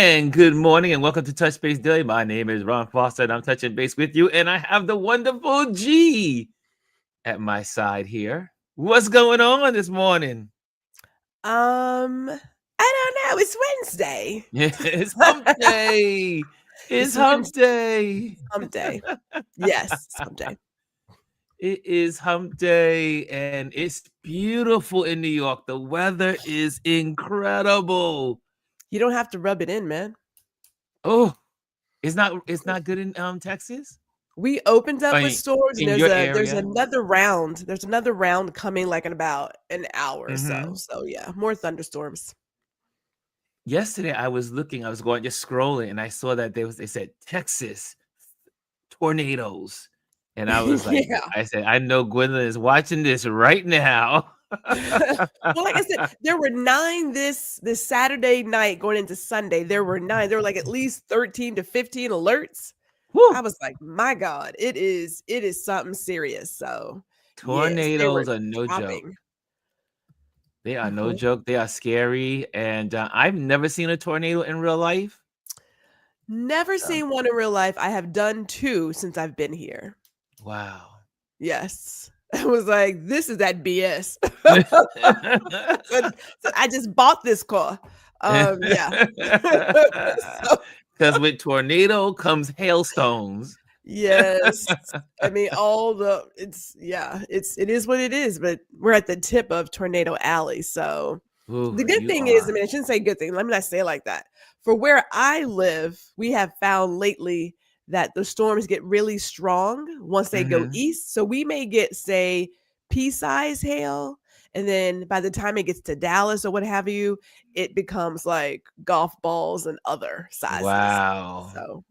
And good morning and welcome to Touch Base Daily. My name is Ron Foster and I'm touching base with you. And I have the wonderful G at my side here. What's going on this morning? I don't know. It's Wednesday. It's hump day. It's hump day. Hump day. Yes, it's hump day. It is hump day and it's beautiful in New York. The weather is incredible. You don't have to rub it in, man. Oh, it's not good in Texas? We opened up with stores, and in your there's area? another round. There's another round coming like in about an hour or so. Mhm. So yeah, more thunderstorms. Yesterday, I was going just scrolling, and I saw that they said Texas tornadoes, and I was like, Yeah. I said, I know Gwendolyn is watching this right now. Well, like I said, there were 9 this Saturday night going into Sunday. There were 9. There were like at least 13 to 15 alerts. Whew. I was like, my God, it is something serious. So Tornadoes are no joke. They are no joke. They are scary, and I've never seen a tornado in real life. Never seen one in real life. I have done 2 since I've been here. Wow. Yes. I was like, this is that BS. So I just bought this car. Yeah. Because with tornado comes hailstones. Yes. I mean, it is what it is, but we're at the tip of Tornado Alley. So the good thing is, I mean, I shouldn't say good thing. Let me not say it like that. For where I live, we have found lately that the storms get really strong once they go east. So we may get, say, pea-size hail. And then by the time it gets to Dallas or what have you, it becomes like golf balls and other sizes. Wow. So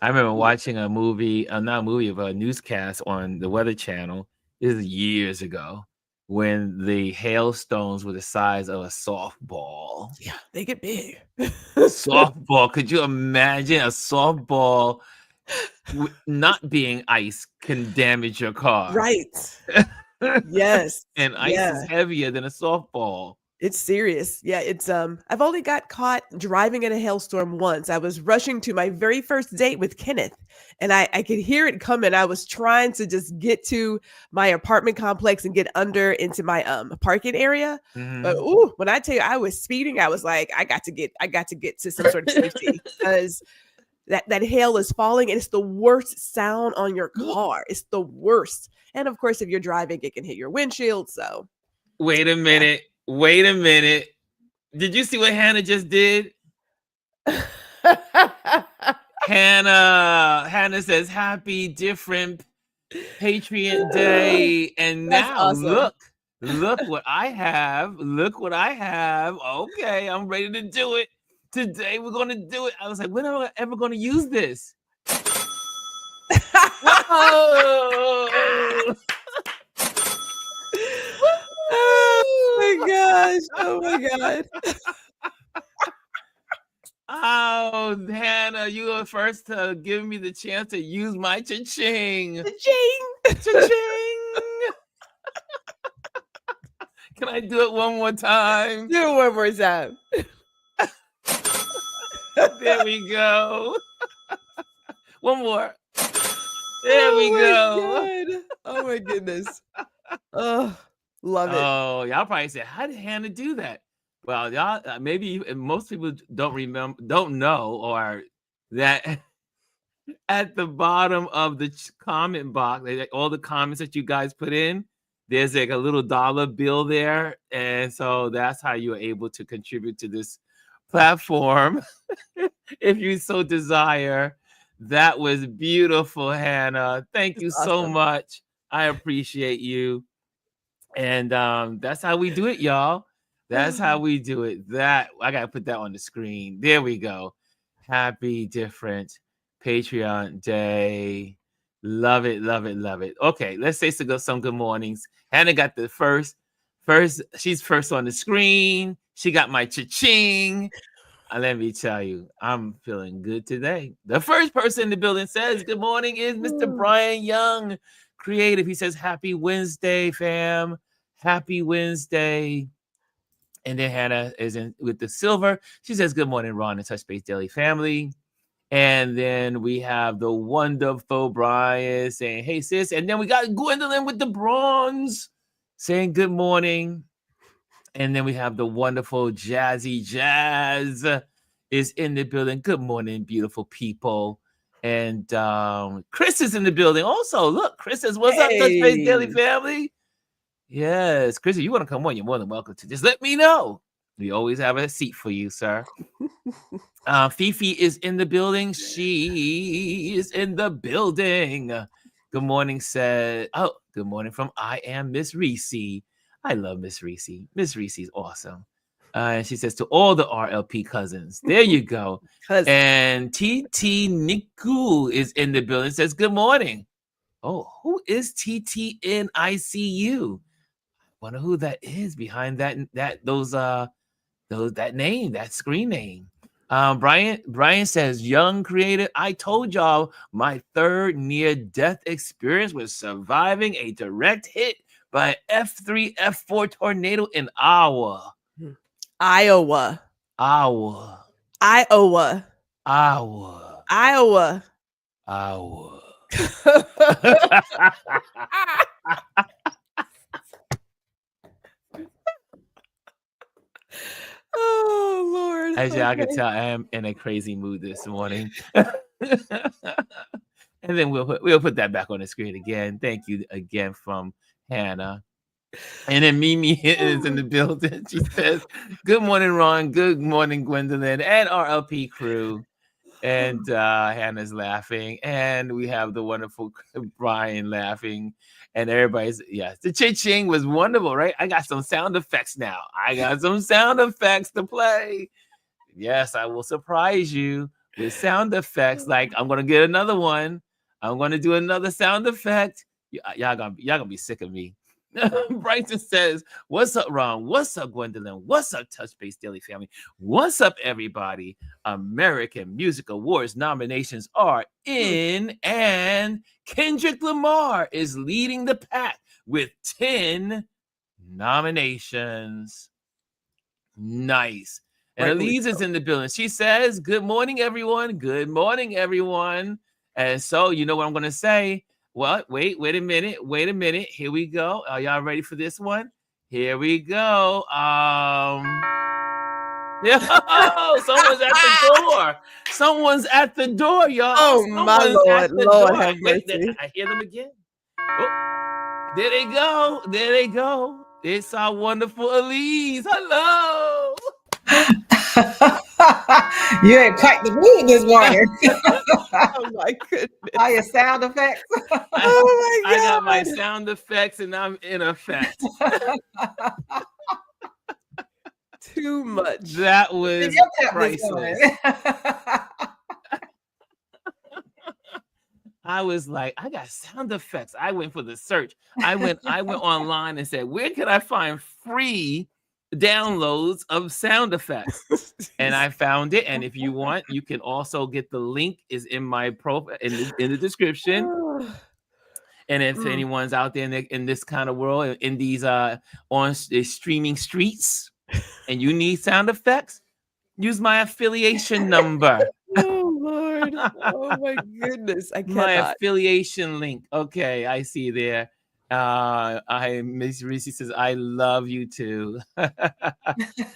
I remember watching a movie, not a movie, but a newscast on the Weather Channel. This is years ago when the hailstones were the size of a softball. Yeah, they get big. Softball. Could you imagine a softball not being ice can damage your car? Right. Yes. And ice is heavier than a softball. It's serious. Yeah, it's I've only got caught driving in a hailstorm once. I was rushing to my very first date with Kenneth, and I could hear it coming. I was trying to just get to my apartment complex and get under into my parking area. But when I tell you I was speeding, I was like, I got to get to some sort of safety because that hail is falling and it's the worst sound on your car. It's the worst. And of course, if you're driving, it can hit your windshield. So wait a minute. Wait a minute. Did you see what Hannah just did? Hannah says, happy different Patriot Day. And now awesome. look what I have. Look what I have. Okay, I'm ready to do it. Today we're going to do it. I was like, when am I ever going to use this? Whoa! Oh my God. Oh, Hannah, you were first to give me the chance to use my cha-ching. Cha-ching. Cha-ching. Can I do it one more time? Do it one more time. There we go. One more. There we go. God. Oh my goodness. Oh. Love it. Oh, y'all probably say, how did Hannah do that? Well, y'all, maybe most people don't know, or that at the bottom of the comment box, like all the comments that you guys put in, there's like a little dollar bill there. And so that's how you're able to contribute to this platform if you so desire. That was beautiful, Hannah. Thank you so much. I appreciate you. And that's how we do it, y'all. That's how we do it. I gotta put that on the screen. There we go. Happy different Patreon Day. Love it, love it, love it. Okay, let's say some good mornings. Hannah got the first. She's first on the screen. She got my cha-ching. Let me tell you, I'm feeling good today. The first person in the building says good morning is Mr. Brian Young. Creative. He says, happy Wednesday, fam. Happy Wednesday. And then Hannah is in with the silver. She says, good morning, Ron and Touch Base Daily family. And then we have the wonderful Brian saying, hey, sis. And then we got Gwendolyn with the bronze saying good morning. And then we have the wonderful Jazzy Jazz is in the building. Good morning, beautiful people. And Chris is in the building also. Look, Chris says, what's up, Touch Base Daily family? Yes, Chris, if you want to come on, you're more than welcome to. Just let me know. We always have a seat for you, sir. Fifi is in the building. She is in the building. Good morning, good morning from I Am Miss Reese. I love Miss Reese. Miss Reese is awesome. And she says to all the RLP cousins, there you go. And TT Niku is in the building. Says good morning. Oh, who is TT in ICU? Wonder who that is behind that name, that screen name. Brian says, young creative, I told y'all my third near-death experience was surviving a direct hit by an F3, F4 tornado in Iowa. Iowa. Oh, Lord. Actually, I can tell I am in a crazy mood this morning. And then we'll put that back on the screen again. Thank you again from Hannah. And then Mimi is in the building. She says, good morning, Ron. Good morning, Gwendolyn and RLP crew. And Hannah's laughing. And we have the wonderful Brian laughing. And everybody's, yes, the ching was wonderful, right? I got some sound effects now. I got some sound effects to play. Yes, I will surprise you with sound effects. Like I'm gonna get another one. I'm gonna do another sound effect. Y'all gonna be sick of me. Bryson says, what's up, Ron? What's up, Gwendolyn? What's up, Touch Base Daily family? What's up, everybody? American Music Awards nominations are in, and Kendrick Lamar is leading the pack with 10 nominations. Nice. And Elise is in the building. She says, good morning, everyone. Good morning, everyone. And so, you know what I'm going to say? Well, wait a minute. Here we go. Are y'all ready for this one? Here we go. Someone's at the door, y'all. Oh, my Lord have mercy. I hear them again. Oh, there they go. It's our wonderful Elise. Hello. You ain't quite the mood this morning. Oh my goodness. All your sound effects. Oh my God. I got my sound effects and I'm in effect. Too much. That was priceless. I was like, I got sound effects. I went for the search. I went online and said, where can I find free downloads of sound effects? And I found it. And if you want, you can also get the link is in my profile in the description. And if anyone's out there in this kind of world, in these on the streaming streets, and you need sound effects, use my affiliation number. Oh Lord! Oh my goodness! I cannot. My affiliation link. Okay, I see there. Miss Reese says, I love you too.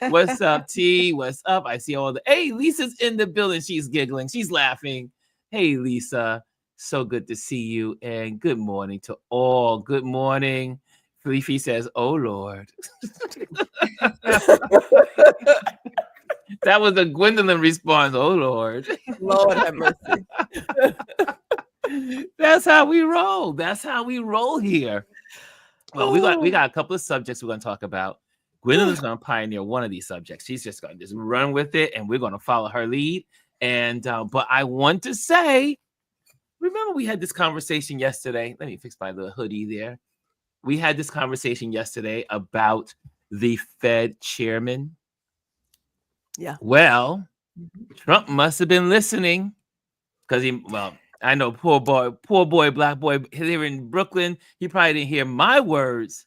What's up, T? What's up? I see all the. Hey, Lisa's in the building. She's giggling. She's laughing. Hey, Lisa. So good to see you. And good morning to all. Good morning. Fifi says, oh Lord. That was a Gwendolyn response. Oh Lord. Lord have mercy. That's how we roll. That's how we roll here. Well, we got a couple of subjects we're going to talk about. Gwendolyn's going to pioneer one of these subjects. She's just going to just run with it, and we're going to follow her lead. And but I want to say, remember we had this conversation yesterday. Let me fix my little hoodie there. We had this conversation yesterday about the Fed chairman. Yeah. Well, Trump must have been listening because I know poor boy, black boy here in Brooklyn. He probably didn't hear my words,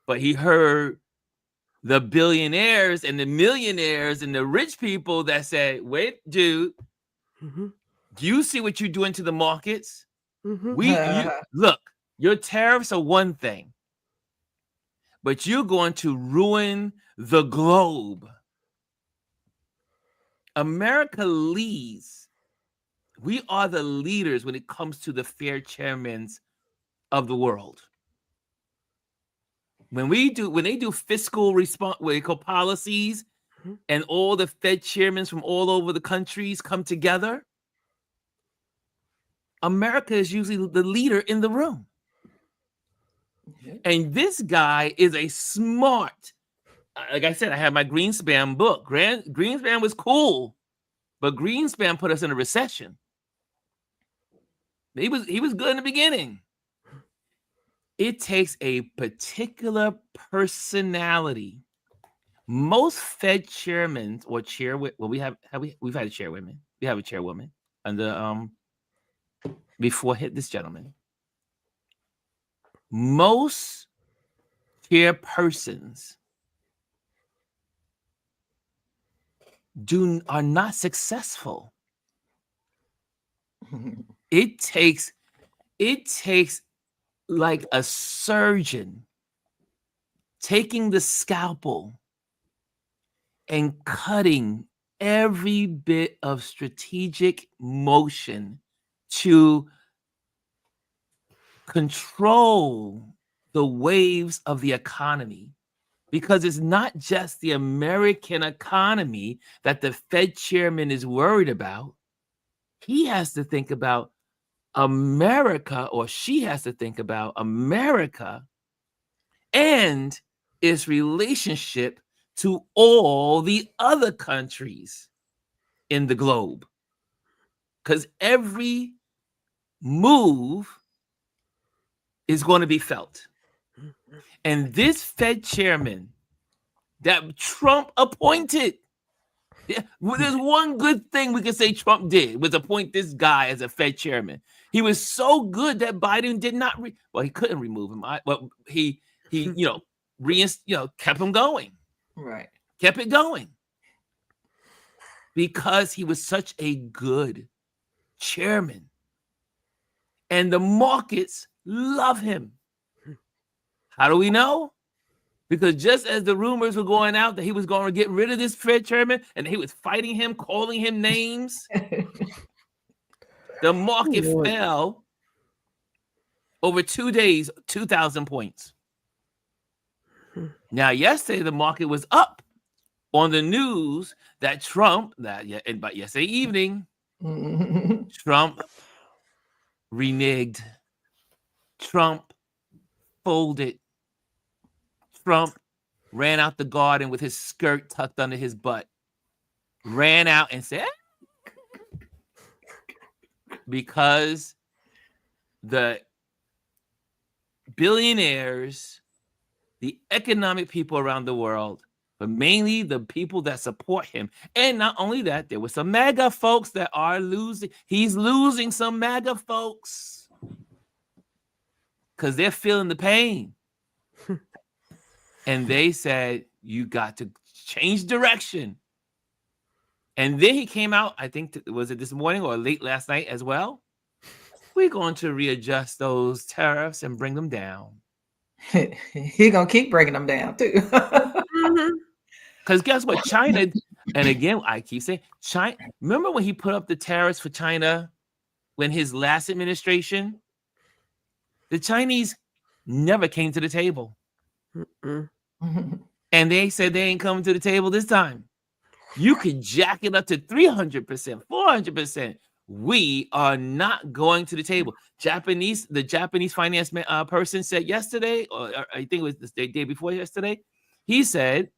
but he heard the billionaires and the millionaires and the rich people that say, wait, dude, do you see what you're doing to the markets? Look, your tariffs are one thing, but you're going to ruin the globe. America leads. We are the leaders when it comes to the fair chairmen of the world. When they do fiscal response, what they call policies, and all the Fed chairmen from all over the countries come together, America is usually the leader in the room. And this guy is a smart, like I said, I have my Greenspan book. Greenspan was cool, but Greenspan put us in a recession. He was good in the beginning. It takes a particular personality. Most Fed chairmen or we've had a chairwoman. We have a chairwoman under before this gentleman. Most chairpersons are not successful. It takes like a surgeon taking the scalpel and cutting every bit of strategic motion to control the waves of the economy, because it's not just the American economy that the Fed chairman is worried about. He has to think about America, or she has to think about America and its relationship to all the other countries in the globe. Because every move is going to be felt. And this Fed chairman that Trump appointed, there's one good thing we can say Trump did, was appoint this guy as a Fed chairman. He was so good that Biden did not, he couldn't remove him. He kept him going. Right. Kept it going. Because he was such a good chairman. And the markets love him. How do we know? Because just as the rumors were going out that he was going to get rid of this Fed chairman and he was fighting him, calling him names, the market fell over 2 days, 2,000 points. Now, yesterday, the market was up on the news that but yesterday evening, Trump reneged. Trump folded. Trump ran out the garden with his skirt tucked under his butt. Ran out and said, because the billionaires, the economic people around the world, but mainly the people that support him. And not only that, there were some MAGA folks that are losing. He's losing some MAGA folks because they're feeling the pain. And they said, you got to change direction. And then he came out, I think, was it this morning or late last night as well? We're going to readjust those tariffs and bring them down. He's going to keep bringing them down, too. Because guess what? China, and again, I keep saying, China. Remember when he put up the tariffs for China when his last administration? The Chinese never came to the table. And they said they ain't coming to the table this time. You could jack it up to 300%, 400%. We are not going to the table. The Japanese finance person said yesterday, or I think it was the day before yesterday, he said,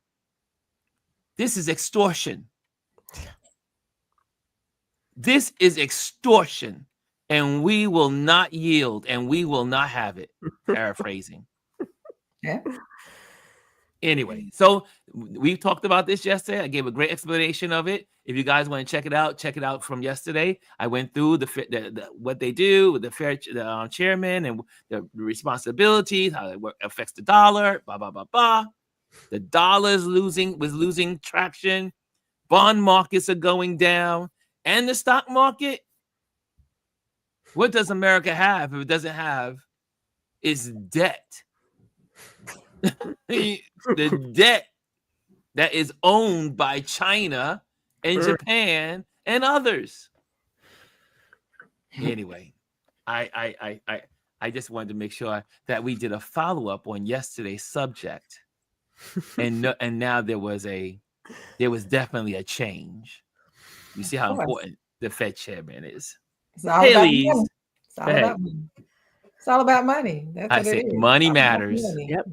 this is extortion. This is extortion, and we will not yield, and we will not have it. Paraphrasing. Yeah. Anyway, so we talked about this yesterday. I gave a great explanation of it. If you guys want to check it out from yesterday. I went through the what they do with the chairman and the responsibilities, how it affects the dollar, blah, blah, blah, blah. The dollar was losing traction. Bond markets are going down, and the stock market. What does America have if it doesn't have its debt? The debt that is owned by China and Japan and others. Anyway, I just wanted to make sure that we did a follow-up on yesterday's subject. And now there was definitely a change. You see how important the Fed chairman is. It's all about money. It's all about money. It's all about money. That's what it is. Money matters. Money. Yep.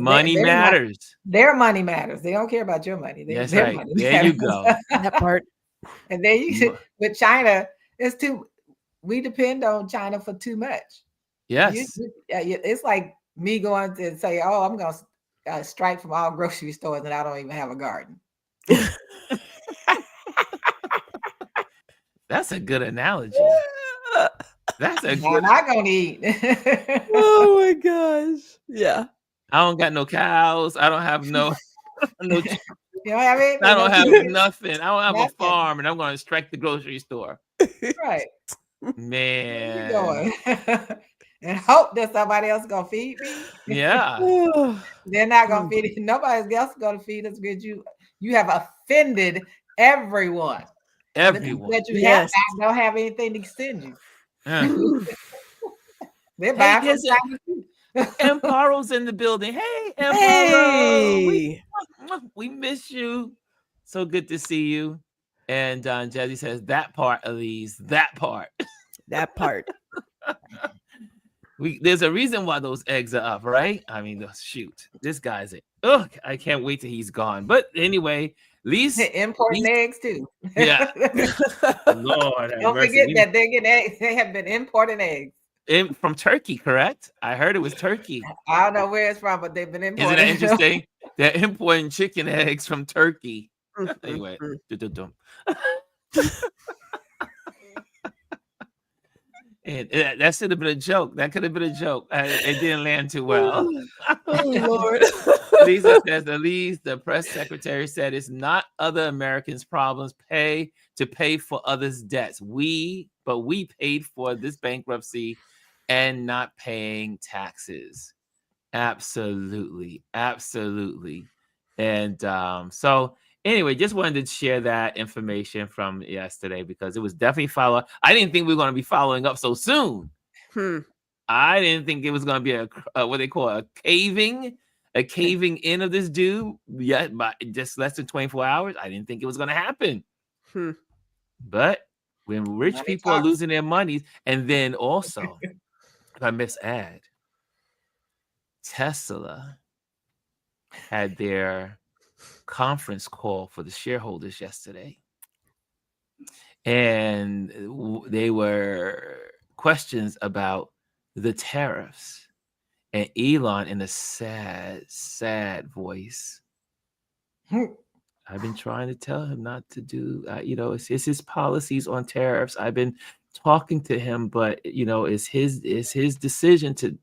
Money matters. Their money matters. They don't care about your money. That's their right. Money there matters. You go. That part. And then with China, we depend on China for too much. Yes. It's like me going to say, oh, I'm going to strike from all grocery stores and I don't even have a garden. That's a good analogy. That's a good. I'm not gonna eat. Oh my gosh! Yeah. I don't got no cows. I don't have no. You know what I mean? I don't have nothing. I don't have a farm, and I'm going to strike the grocery store. Right, man. Where you going? And hope that somebody else gonna feed me. Yeah. They're not gonna feed it. Nobody else gonna feed us because you have offended everyone. Everyone. That you have don't have anything to send you. They're buying Emparo's in the building. Hey, Emparo. Hey. We miss you. So good to see you. And Jazzy says that part, Elise. That part. That part. There's a reason why those eggs are up, right? I mean, shoot, this guy's it. Oh, I can't wait till he's gone. But anyway, Lise importing eggs too. Yeah. Lord, don't forget that they're getting eggs. They have been importing eggs from Turkey, correct? I heard it was Turkey. I don't know where it's from, but they've been importing. Isn't that interesting? They're importing chicken eggs from Turkey. Anyway, and that should have been a joke. That could have been a joke. It didn't land too well. Oh Lord. Lisa says, Elise, the press secretary said it's not other Americans' problems to pay for others' debts. But we paid for this bankruptcy and not paying taxes. Absolutely. And so anyway, just wanted to share that information from yesterday because it was definitely follow-up. I didn't think we were going to be following up so soon. I didn't think it was going to be a what they call a caving in of this dude. Yeah, but just less than 24 hours. I didn't think it was going to happen. But when rich people are losing their money, and then also, if I misadd, Tesla had their conference call for the shareholders yesterday, and they were questions about the tariffs, and Elon in a sad voice. I've been trying to tell him not to do, it's his policies on tariffs. I've been talking to him, but it's his decision to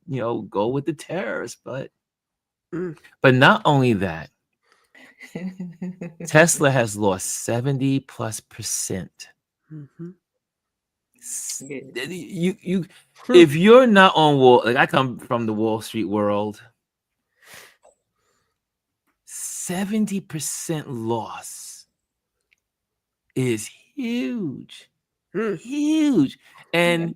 go with the tariffs. But not only that, Tesla has lost 70+%. You if you're not on Wall, like I come from the Wall Street world, 70% loss is huge. Huge. And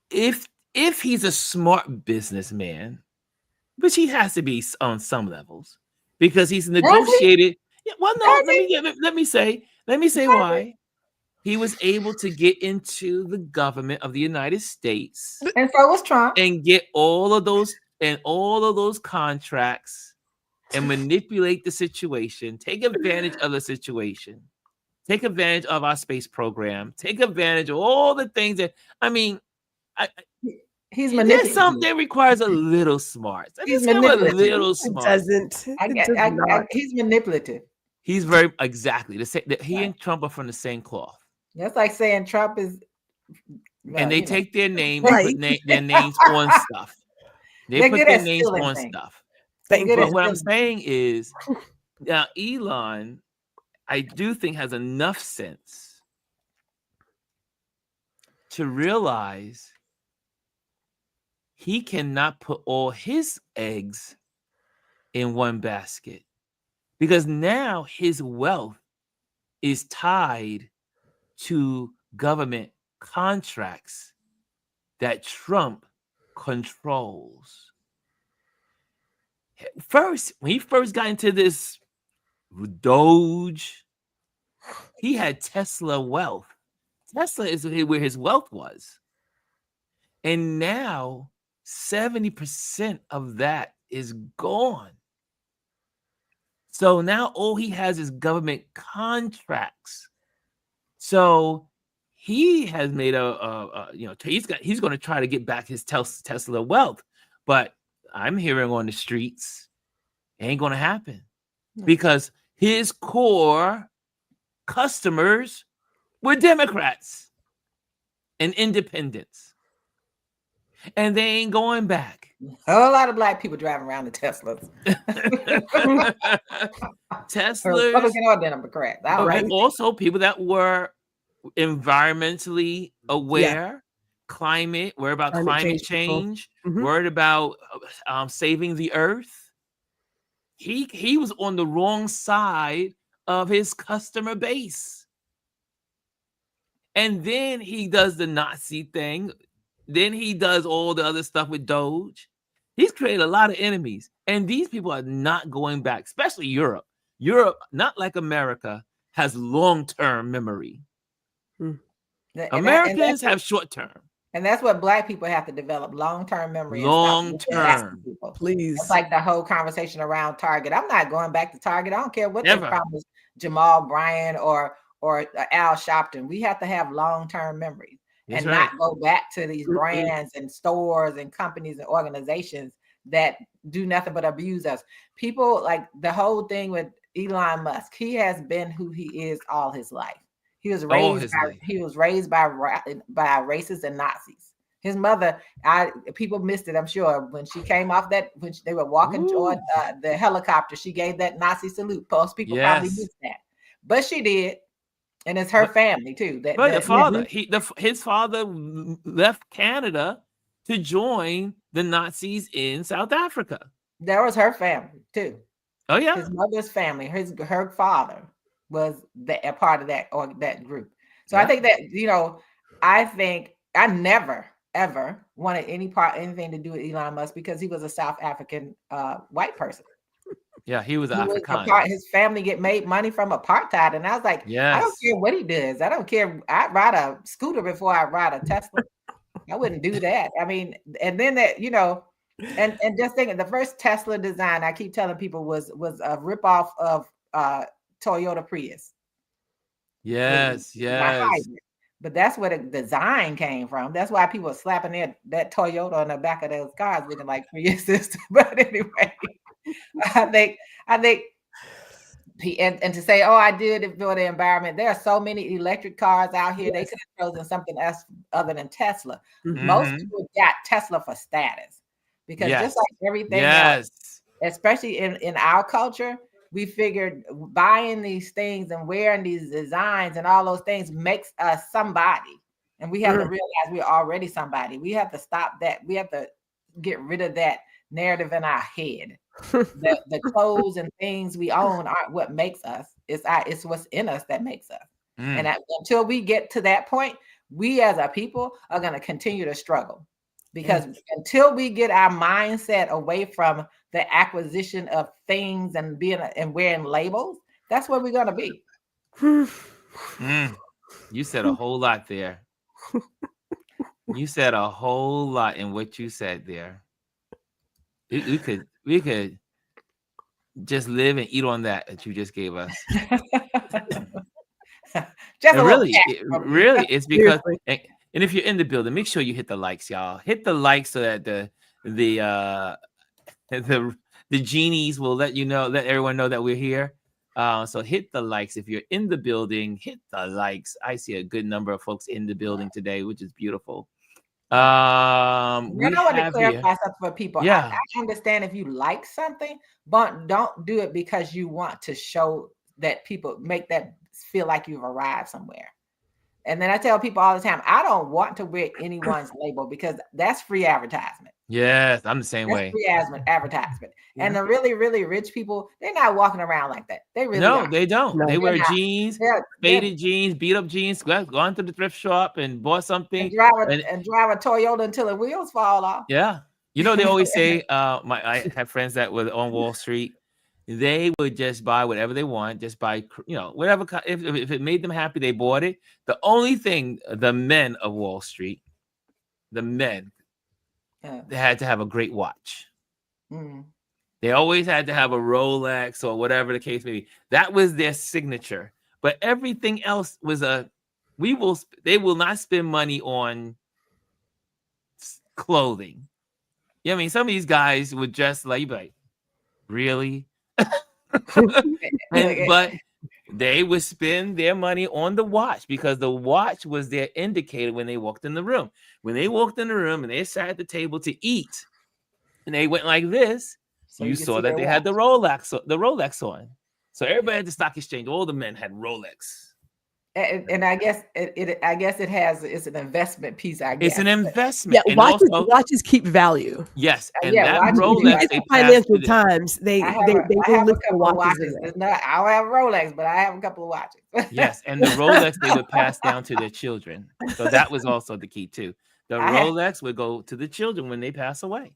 if he's a smart businessman, which he has to be on some levels, because he's negotiated. Yeah, well, no, let me say why. He was able to get into the government of the United States, and so was Trump, and get all of those contracts and manipulate the situation, take advantage of the situation, take advantage of our space program, take advantage of all the things that he's manipulative. Something requires a little smarts. He's manipulative. A little smart. He's manipulative. He's very exactly the same. He and Trump are from the same cloth. That's like saying Trump is, and they take their name and put their names on stuff. They put their names on stuff. Thank Good you. But what I'm as saying is, now Elon, I do think has enough sense to realize he cannot put all his eggs in one basket, because now his wealth is tied to government contracts that Trump controls. First, when he first got into this Doge, he had Tesla wealth. Tesla is where his wealth was. And now 70% of that is gone. So now all he has is government contracts. So he has made he's going to try to get back his Tesla wealth, but I'm hearing on the streets, it ain't going to happen because his core customers were Democrats and independents, and they ain't going back. A whole lot of black people driving around the Teslas. Teslas, Republican or Democrat. but also people that were environmentally aware, worried about climate change, worried about saving the earth. He was on the wrong side of his customer base. And then he does the Nazi thing. Then he does all the other stuff with Doge. He's created a lot of enemies. And these people are not going back, especially Europe. Europe, not like America, has long-term memory. Americans have short-term. And that's what black people have to develop, long-term memory. Long-term. Please. It's like the whole conversation around Target. I'm not going back to Target. I don't care what they promised Jamal Bryant or Al Sharpton. We have to have long-term memories and not go back to these brands and stores and companies and organizations that do nothing but abuse us. People, like the whole thing with Elon Musk, he has been who he is all his life. He was raised by racists and Nazis. His mother, people missed it, I'm sure, when she came off when they were walking toward the helicopter. She gave that Nazi salute. Most people probably missed that, but she did, and it's her family too. His father left Canada to join the Nazis in South Africa. That was her family too. Oh yeah, his mother's family. Her father was a part of that group. So I think that, I think I never ever wanted anything to do with Elon Musk because he was a South African white person. Yeah, he was Afrikaner. His family made money from apartheid, and I was like, I don't care what he does. I don't care. I'd ride a scooter before I ride a Tesla. I wouldn't do that. I mean, and then that, and just thinking the first Tesla design, I keep telling people was a ripoff of Toyota Prius. Yes. But that's where the design came from. That's why people are slapping that Toyota on the back of those cars looking like Priuses. But anyway, I think and to say, I did it for the environment. There are so many electric cars out here. They could have chosen something else other than Tesla. Most people got Tesla for status because just like everything else, especially in our culture, we figured buying these things and wearing these designs and all those things makes us somebody. And we have to realize we're already somebody. We have to stop that. We have to get rid of that narrative in our head. The clothes and things we own aren't what makes us. It's what's in us that makes us. And until we get to that point, we as a people are going to continue to struggle. Because until we get our mindset away from the acquisition of things and wearing labels, that's where we're going to be. You said a whole lot there. You said a whole lot in what you said there. We could just live and eat on that you just gave us. Really, it's because. And if you're in the building, make sure you hit the likes, y'all. Hit the likes so that the genies will let everyone know that we're here. So hit the likes. If you're in the building, hit the likes. I see a good number of folks in the building today, which is beautiful. We I want to have clarify here. something for people. Yeah. I understand if you like something, but don't do it because you want to show that people make that feel like you've arrived somewhere. And then I tell people all the time, I don't want to wear anyone's label because that's free advertisement. Yes, I'm the same That's way. free advertisement. And the really, really rich people, they're not walking around like that. They really No, are. they don't. No. They wear not. jeans, faded jeans, beat up jeans, gone to the thrift shop and bought something. And drive a Toyota until the wheels fall off. Yeah. You know, they always say, I have friends that were on Wall Street. They would just buy whatever they want, just buy, whatever. If it made them happy, they bought it. The only thing, the men of Wall Street, the men, they had to have a great watch. They always had to have a Rolex or whatever the case may be. That was their signature. But everything else was they will not spend money on clothing. Yeah, I mean, some of these guys would just like, really? But they would spend their money on the watch because the watch was their indicator when they walked in the room. When they walked in the room and they sat at the table to eat and they went like this, so you saw that they had the Rolex on. So everybody at the stock exchange, all the men had Rolex. And I guess it's an investment piece. I guess it's an investment. Yeah, watches keep value. Yes, and that Rolex, they Financial Times, they have look a couple of watches. I don't have a Rolex, but I have a couple of watches. Yes, and the Rolex they would pass down to their children. So that was also the key too. The Rolex would go to the children when they pass away.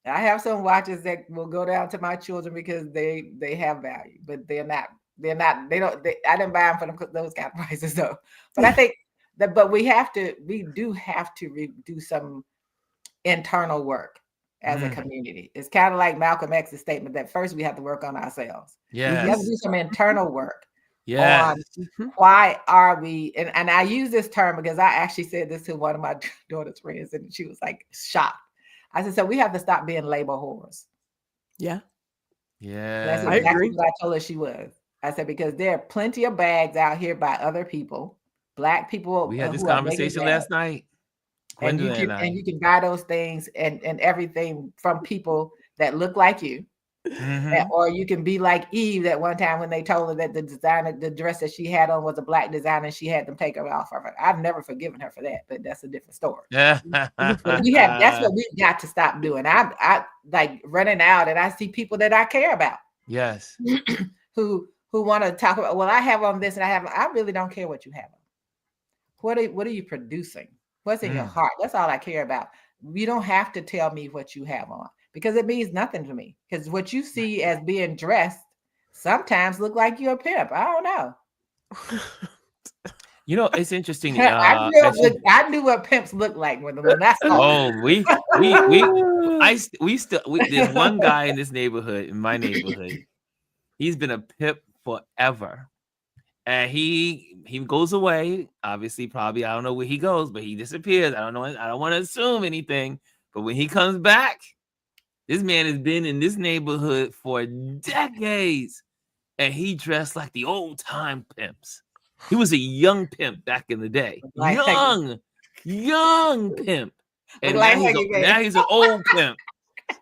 I have some watches that will go down to my children because they have value, but I didn't buy them for those kind of prices though. But I think but we do have to do some internal work as a community. It's kind of like Malcolm X's statement that first we have to work on ourselves. Yeah, we have to do some internal work. Yeah. Why are we, and I use this term because I actually said this to one of my daughter's friends and she was like shocked. I said, so we have to stop being label whores. Yeah. Yeah. That's exactly what I told her she was. I said, because there are plenty of bags out here by other people, Black people. We had this conversation last night. And you can buy those things and everything from people that look like you. Or you can be like Eve that one time when they told her that the dress that she had on was a Black designer and she had them take her off of her. I've never forgiven her for that, but that's a different story. But that's what we've got to stop doing. I like running out and I see people that I care about. Yes. who want to talk about, well, I have on this and I really don't care what you have on. What are you producing? What's in your heart? That's all I care about. You don't have to tell me what you have on because it means nothing to me. Because what you see as being dressed sometimes look like you're a pimp. I don't know. You know, it's interesting. I knew what pimps look like when I saw there's one guy in this neighborhood, in my neighborhood. He's been a pimp forever. And he goes away. Obviously, probably, I don't know where he goes, but he disappears. I don't know. I don't want to assume anything. But when he comes back, this man has been in this neighborhood for decades. And he dressed like the old time pimps. He was a young pimp back in the day. Young pimp. And now he's an old pimp.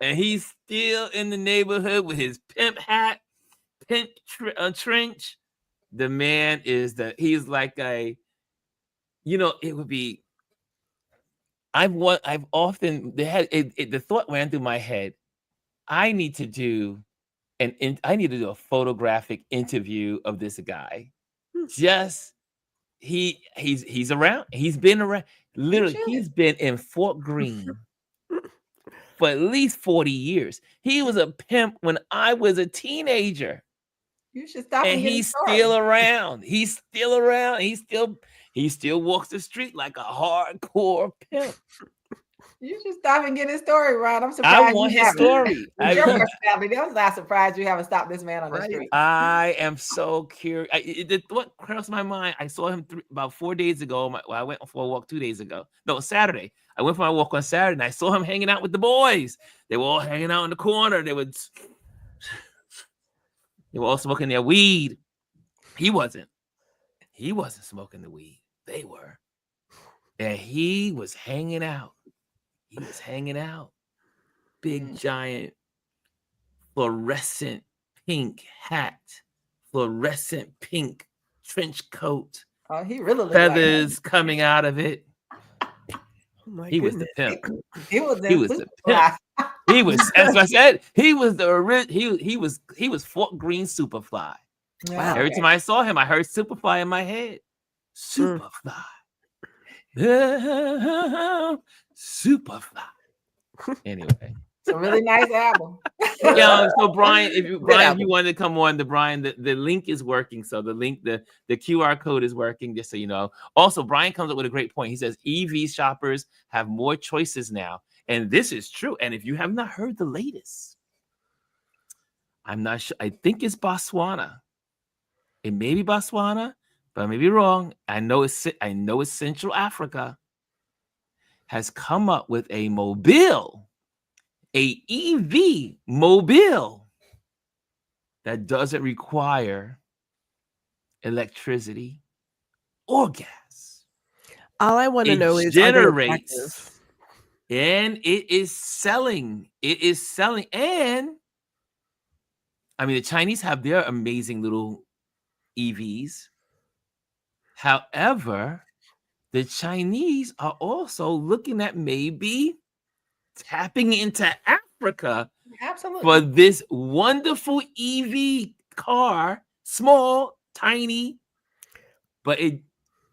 And he's still in the neighborhood with his pimp hat, pimp trench. The man he's like it would be, the thought ran through my head. I need to do a photographic interview of this guy. Just he's around. He's been around. Literally, he's been in Fort Greene for at least 40 years. He was a pimp when I was a teenager. You should stop. And he's still around. He's still around. He still walks the street like a hardcore pimp. You should stop and get his story, Ron. I'm surprised. I want his story. Your personality. I'm not surprised you haven't stopped this man on the street. I am so curious. What crossed my mind? I saw him about 4 days ago. I went for a walk 2 days ago. No, Saturday. I went for my walk on Saturday, and I saw him hanging out with the boys. They were all hanging out in the corner. They were all smoking their weed. He wasn't smoking the weed. They were. And he was hanging out. he was hanging out. Big, giant, fluorescent pink hat, fluorescent pink trench coat. Oh, he really looked feathers coming out of it. Oh he was the pimp. He was the pimp. He was, as I said, he was he was Fort Greene Superfly. Wow. Every time I saw him, I heard Superfly in my head. Superfly. Superfly. Anyway. It's a really nice album. Yeah, so Brian, if you wanted to come on, the link is working. So the link, the QR code is working, just so you know. Also, Brian comes up with a great point. He says EV shoppers have more choices now. And this is true. And if you have not heard the latest, I'm not sure. I think it's Botswana. It may be Botswana, but I may be wrong. I know it's Central Africa has come up with a mobile, a EV mobile that doesn't require electricity or gas. All I want to know is generates, and it is selling. It is selling, and I mean the Chinese have their amazing little EVs. However, the Chinese are also looking at maybe tapping into Africa for this wonderful EV car, small, tiny, but it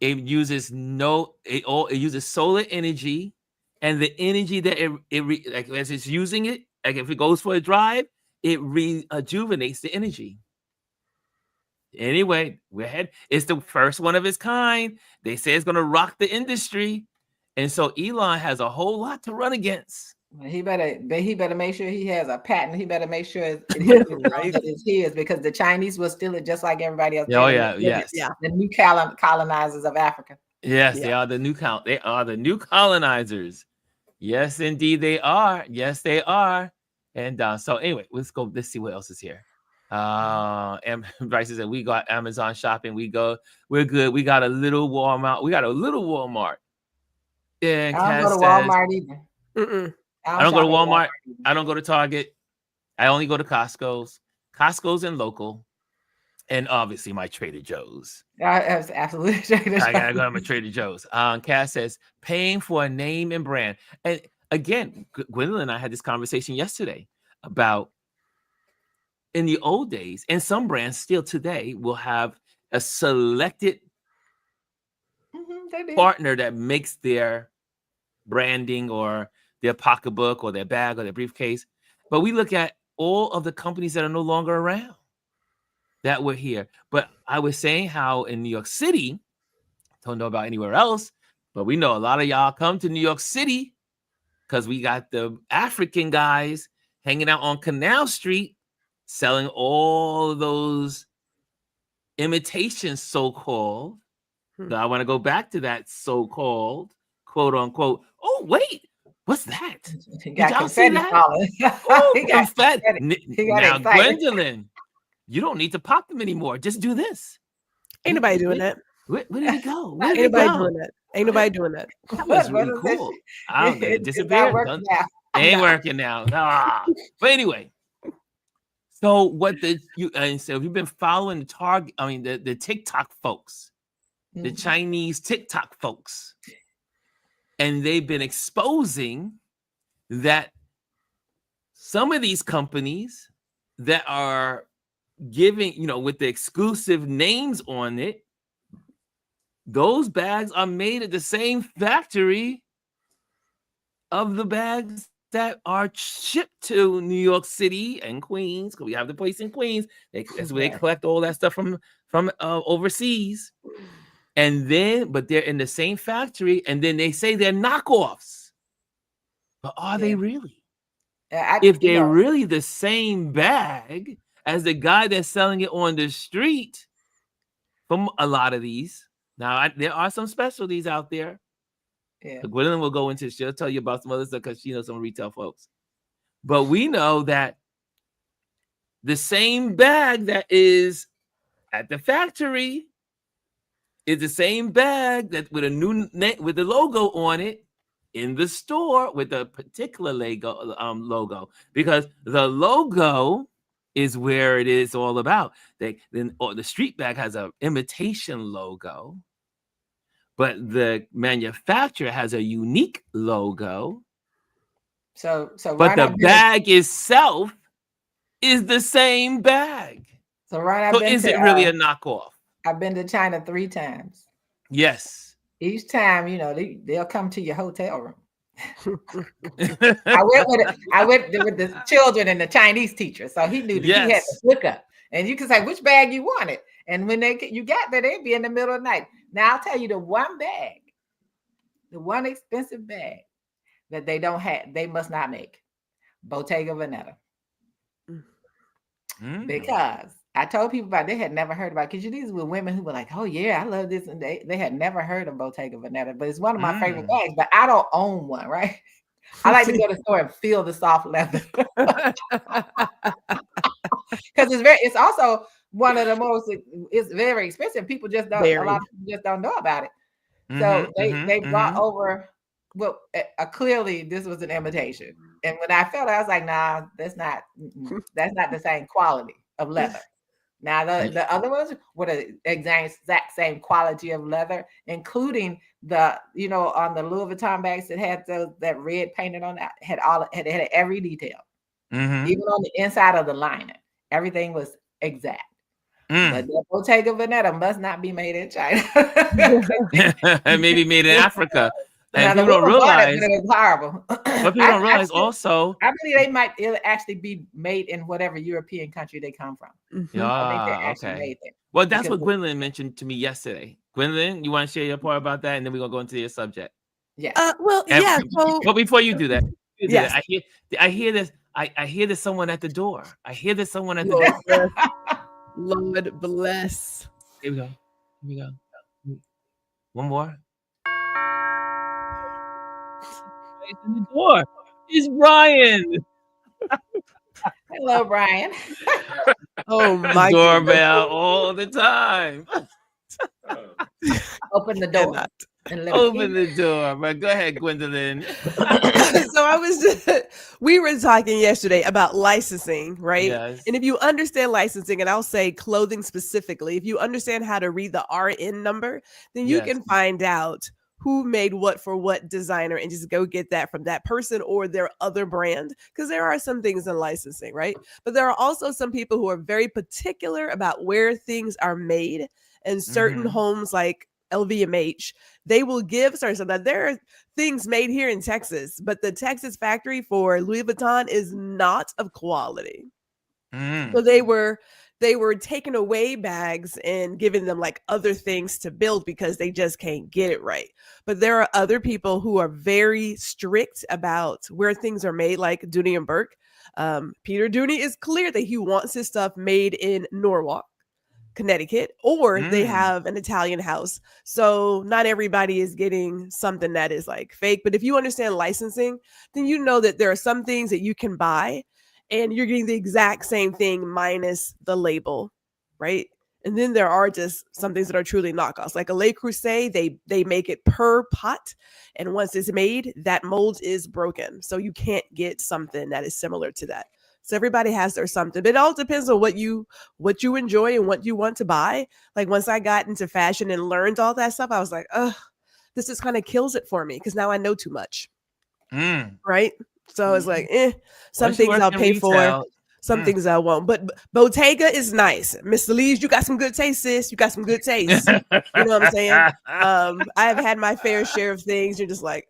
uses it uses solar energy, and the energy that as it's using it, like if it goes for a drive, it rejuvenates the energy. Anyway, we're ahead. It's the first one of its kind. They say it's going to rock the industry. And so Elon has a whole lot to run against. He better make sure he has a patent. He better make sure it's his, because the Chinese will steal it just like everybody else. Oh yeah, yes. Yeah. The new colonizers of Africa. Yes, yeah. They are the new colonizers. Yes, indeed they are. Yes, they are. And so anyway, let's see what else is here. And Bryce said we got Amazon shopping. We're good. We got a little Walmart. Yeah, I don't go to Walmart either. I don't go to Walmart. I don't go to Target. I only go to Costco's and local, and obviously my Trader Joe's. Absolutely, Trader Joe's. I gotta go to my Trader Joe's. Cass says paying for a name and brand. And again, Gwendolyn and I had this conversation yesterday about in the old days, and some brands still today will have a selected partner that makes their branding or their pocketbook or their bag or their briefcase. But we look at all of the companies that are no longer around that were here. But I was saying how in New York City, don't know about anywhere else, but we know a lot of y'all come to New York City because we got the African guys hanging out on Canal Street selling all of those imitations, so-called. So I want to go back to that so-called, quote unquote. Oh, wait, what's that? Did y'all see that? Oh, now, Gwendolyn, you don't need to pop them anymore. Just do this. Ain't nobody doing that. Where did it go? Ain't nobody doing that. Ain't nobody doing that. That was really cool. I don't know. It disappeared. Ain't working now. Nah. But anyway. So so if you've been following the TikTok folks, the Chinese TikTok folks, and they've been exposing that some of these companies that are giving, with the exclusive names on it, those bags are made at the same factory of the bags that are shipped to New York City and Queens, because we have the place in Queens. That's where they collect all that stuff from overseas. But they're in the same factory, and then they say they're knockoffs. But are they really? If they're really the same bag as the guy that's selling it on the street, from a lot of these. Now, there are some specialties out there. Yeah. Gwendolyn will go into, she'll tell you about some other stuff because she knows some retail folks. But we know that the same bag that is at the factory is the same bag that with a new name, with the logo on it, in the store with a particular logo, because the logo is where it is all about. The street bag has an imitation logo, but the manufacturer has a unique logo. So but the bag itself is the same bag. So Ryan, so is it really a knockoff? I've been to China 3 times. Yes. Each time, they'll come to your hotel room. I went with the children and the Chinese teacher, so he knew that he had to look up, and you can say which bag you wanted, and when you got there, they'd be in the middle of the night. Now I'll tell you the one expensive bag that they must not make, Bottega Veneta, because I told people about it, they had never heard about it, because these were women who were like, oh yeah, I love this, and they had never heard of Bottega Veneta, but it's one of my favorite bags, but I don't own one, right? I like to go to the store and feel the soft leather. Because it's also one of the most, it's very expensive. People just don't, a lot of people just don't know about it. So they brought over, well, clearly this was an imitation. And when I felt it, I was like, nah, that's not the same quality of leather. Now the other ones were the exact same quality of leather, including the on the Louis Vuitton bags that had that red painted on that, had every detail, even on the inside of the lining, everything was exact. But the Bottega Veneta must not be made in China. Maybe made in Africa. And people don't realize it was horrible. But people don't realize also. I believe it'll actually be made in whatever European country they come from. I think they're actually made there. Well, that's what Gwendolyn mentioned to me yesterday. Gwendolyn, you want to share your part about that, and then we're gonna go into your subject. Yeah. But before you do that, I hear this. I hear there's someone at the door. Door. Lord bless. Here we go. One more. In the door. It's Brian. Hello, Brian. Oh my doorbell all the time. Open the door. Open the door. But go ahead, Gwendolyn. So we were talking yesterday about licensing, right? Yes. And if you understand licensing, and I'll say clothing specifically, if you understand how to read the RN number, then you can find out who made what for what designer and just go get that from that person or their other brand. Because there are some things in licensing, right? But there are also some people who are very particular about where things are made. And certain homes like LVMH, they will give certain stuff. Now, there are things made here in Texas, but the Texas factory for Louis Vuitton is not of quality. So they were taking away bags and giving them like other things to build because they just can't get it right. But there are other people who are very strict about where things are made, like Dooney and Burke. Peter Dooney is clear that he wants his stuff made in Norwalk, Connecticut, or they have an Italian house. So not everybody is getting something that is like fake. But if you understand licensing, then you know that there are some things that you can buy and you're getting the exact same thing minus the label, right? And then there are just some things that are truly knockoffs. Like a Le Creuset, they make it per pot. And once it's made, that mold is broken. So you can't get something that is similar to that. So everybody has their something. But it all depends on what you enjoy and what you want to buy. Like once I got into fashion and learned all that stuff, I was like, this just kind of kills it for me because now I know too much. Right? So it's like, some things I'll pay for, some things I won't. But Bottega is nice. Miss Lees, you got some good taste, sis. You got some good taste. You know what I'm saying? I have had my fair share of things. You're just like,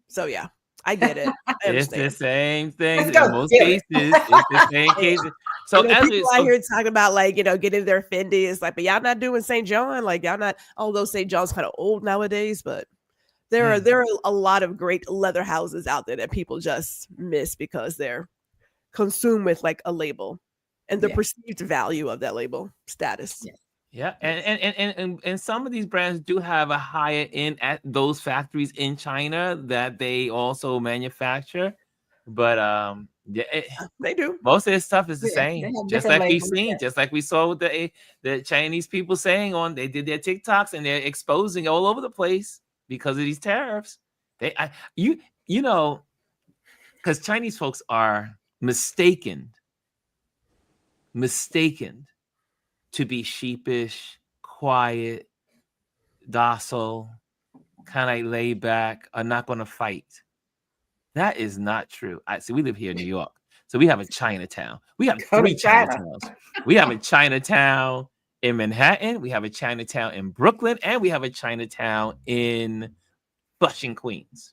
so yeah, I get it. It's the same thing. In most cases, it's the same cases. So as people out here talking about like, getting their Fendi, it's like, but y'all not doing St. John. Like y'all not, although St. John's kind of old nowadays, but there are a lot of great leather houses out there that people just miss because they're consumed with like a label and the perceived value of that label status. Yeah, and some of these brands do have a higher end at those factories in China that they also manufacture, but they do. Most of this stuff is the same, just like we saw with the Chinese people saying they did their TikToks and they're exposing all over the place because of these tariffs. You know, because Chinese folks are mistaken to be sheepish, quiet, docile, kind of laid back, are not going to fight. That is not true. I see. We live here in New York, so we have a Chinatown. We have Go to 3 Chinatowns. We have a Chinatown in Manhattan. We have a Chinatown in Brooklyn, and we have a Chinatown in Flushing, Queens.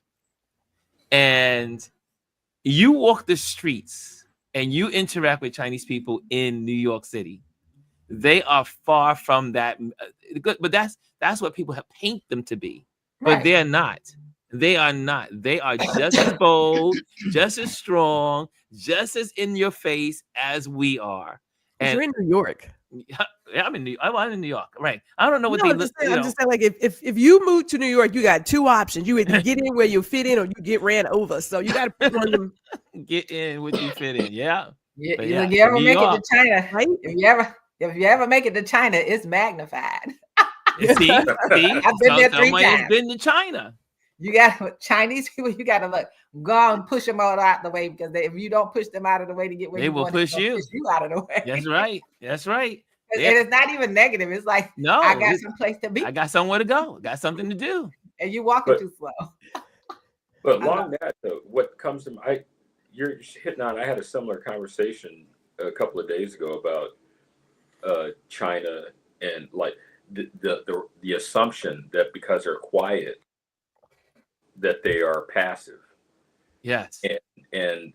And you walk the streets and you interact with Chinese people in New York City. They are far from that. But that's what people have paint them to be. But Right. they're not. They are not. They are just as bold, just as strong, just as in your face as we are. And you're in New York. Yeah, I'm in New York. Right. I don't know what I'm just saying, like, if you move to New York, you got 2 options. You either get in where you fit in, or you get ran over. So you got to pick one of them. Get in where you fit in. Yeah. You ever make it to China? Right? If you ever make it to China, it's magnified. See, I've been there 3 times. Been to China. You got Chinese people. You got to look, go and push them all out the way, because if you don't push them out of the way to get where they will push you out of the way. That's right. That's right. And it's not even negative. It's like, no, I got some place to be. I got somewhere to go. Got something to do. And you walking too slow. But along that, though, what comes to you're hitting on. I had a similar conversation a couple of days ago about China, and like the assumption that because they're quiet, that they are passive. Yes. And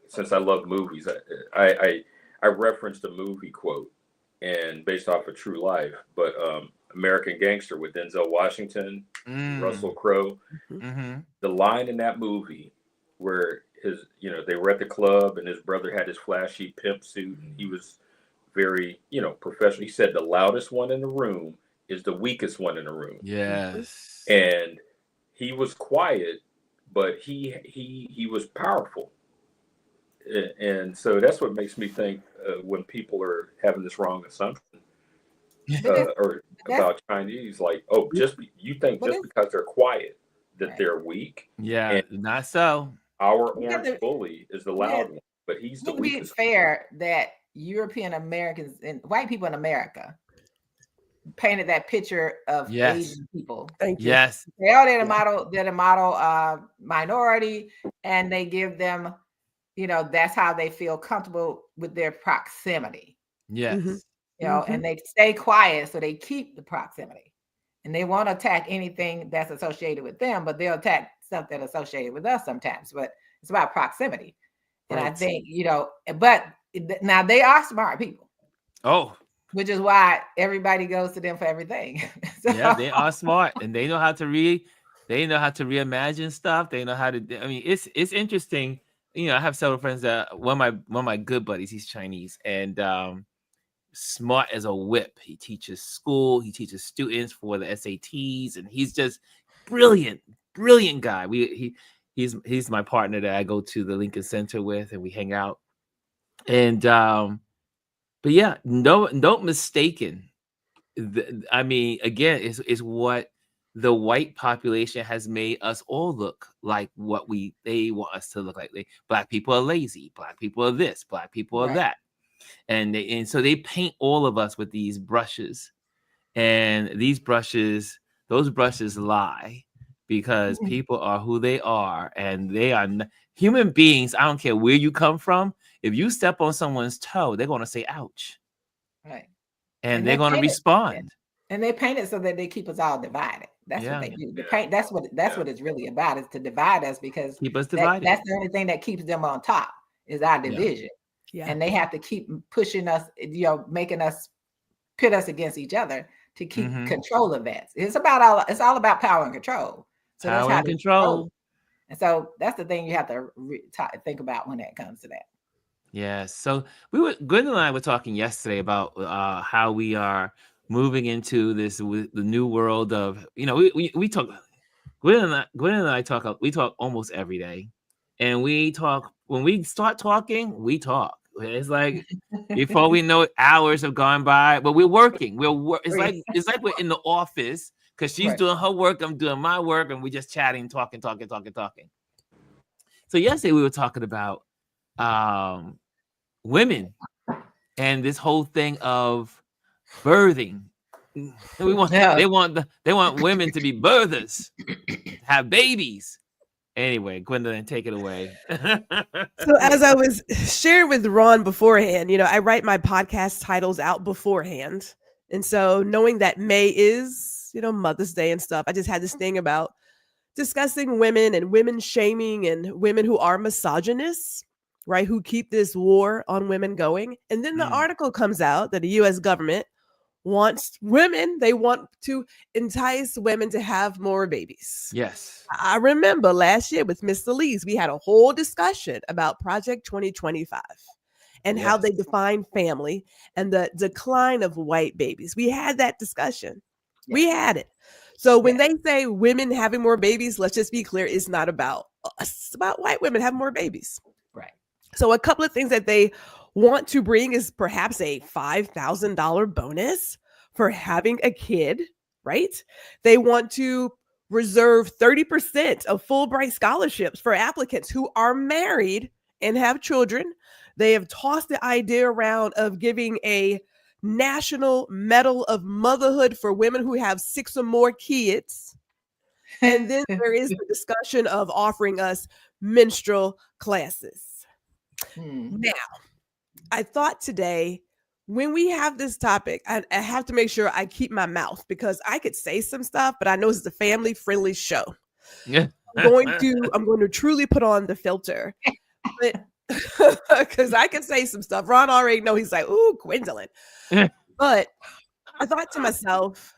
since I love movies, I referenced a movie quote, and based off of true life, but American Gangster with Denzel Washington, Russell Crowe. Mm-hmm. The line in that movie where they were at the club and his brother had his flashy pimp suit and he was very, professional. He said the loudest one in the room is the weakest one in the room. Yes. And he was quiet, but he was powerful. And so that's what makes me think when people are having this wrong assumption or about Chinese, like, you think just because they're quiet that they're weak. Yeah, and not so. Our orange bully is the loud one, but he's the weakest. It's fair that European Americans and white people in America painted that picture of Asian people. Thank you. Yes. They're a model minority, and they give them, that's how they feel comfortable with their proximity. Yes. Mm-hmm. And they stay quiet, so they keep the proximity. And they won't attack anything that's associated with them, but they'll attack stuff that's associated with us sometimes. But it's about proximity. And I think, but now they are smart people. Oh. Which is why everybody goes to them for everything. Yeah, they are smart, and they know how to they know how to reimagine stuff. They know how to. I mean, it's interesting. I have several friends that one of my good buddies. He's Chinese and smart as a whip. He teaches school. He teaches students for the SATs, and he's just brilliant guy. He's my partner that I go to the Lincoln Center with, and we hang out. And but yeah, don't mistaken. I mean, again, is what the white population has made us all look like what they want us to look like. Black people are lazy. Black people are this. Black people are that. And so they paint all of us with these brushes, and those brushes lie, because people are who they are, and they are human beings. I don't care where you come from. If you step on someone's toe, they're going to say, ouch. Right. And they're going to respond. And they paint it so that they keep us all divided. That's what they do. The paint, that's what it's really about, is to divide us, because keep us divided. That's the only thing that keeps them on top, is our division. Yeah. And they have to keep pushing us, making us pit us against each other to keep control of that. It's all about power and control. So power and control. And so that's the thing you have to think about when it comes to that. Yeah. So Gwen and I were talking yesterday about how we are moving into the new world of, we talk. Gwen and I talk. We talk almost every day, and we talk when we start talking. We talk. It's like before we know it, hours have gone by, but we're working. It's like we're in the office because she's doing her work, I'm doing my work, and we're just chatting, talking. So yesterday we were talking about women and this whole thing of birthing. They want women to be birthers, have babies. Anyway, Gwendolyn, take it away. So as I was sharing with Ron beforehand, I write my podcast titles out beforehand. And so knowing that May is, Mother's Day and stuff, I just had this thing about discussing women and women shaming and women who are misogynists, right? Who keep this war on women going. And then the article comes out that the US government wants they want to entice women to have more babies. Yes. I remember last year with Miss Elise, we had a whole discussion about Project 2025 and how they define family and the decline of white babies. We had that discussion. Yes. We had it. So when they say women having more babies, let's just be clear, it's not about us. It's about white women having more babies. Right. So a couple of things that they want to bring is perhaps a $5,000 bonus for having a kid, right? They want to reserve 30% of Fulbright scholarships for applicants who are married and have children. They have tossed the idea around of giving a National Medal of Motherhood for women who have 6 or more kids. And then there is the discussion of offering us menstrual classes. Now, I thought today, when we have this topic, I have to make sure I keep my mouth because I could say some stuff, but I know it's a family-friendly show. Yeah. I'm going to truly put on the filter. But because I can say some stuff. Ron already know, he's like, ooh, Gwendolyn. But I thought to myself,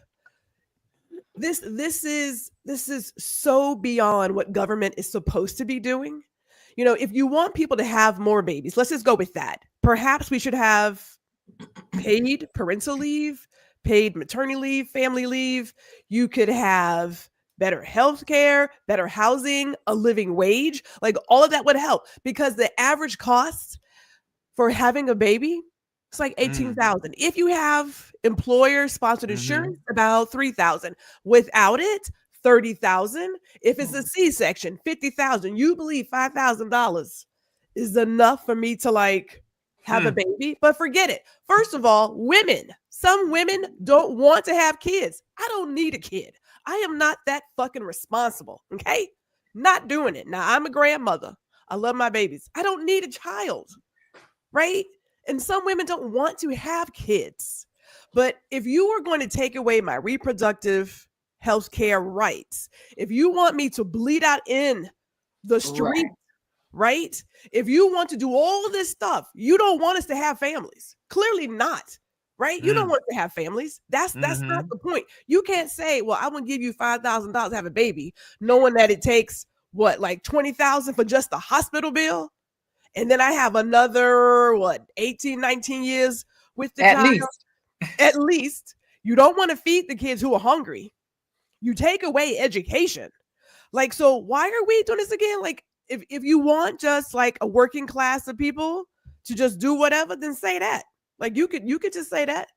this is so beyond what government is supposed to be doing. If you want people to have more babies, let's just go with that. Perhaps we should have paid parental leave, paid maternity leave, family leave. You could have better health care, better housing, a living wage. Like all of that would help because the average cost for having a baby, it's like $18,000. If you have employer-sponsored insurance, about $3,000. Without it, $30,000. If it's a C-section, $50,000. You believe $5,000 is enough for me to have a baby? But forget it. First of all, some women don't want to have kids. I don't need a kid. I am not that fucking responsible. Okay. Not doing it. Now I'm a grandmother. I love my babies. I don't need a child. Right. And some women don't want to have kids. But if you are going to take away my reproductive health care rights, if you want me to bleed out in the street, right? If you want to do all this stuff, you don't want us to have families. Clearly not, right? You don't want to have families. That's not the point. You can't say, well, I want to give you $5,000 to have a baby, knowing that it takes like $20,000 for just the hospital bill. And then I have another, 18, 19 years with the child. At least. You don't want to feed the kids who are hungry. You take away education. So why are we doing this again? If you want just a working class of people to just do whatever, then say that. You could just say that.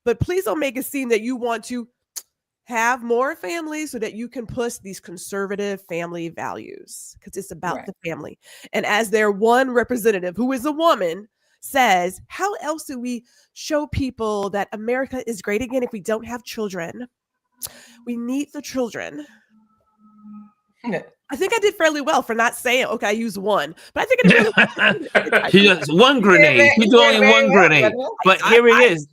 But please don't make it seem that you want to have more families so that you can push these conservative family values, because it's about the family. And as their one representative, who is a woman, says, how else do we show people that America is great again if we don't have children? We need the children. I think I did fairly well for not saying, okay, I used one, but I think I did really He just one grenade. He's only one grenade. But here it is.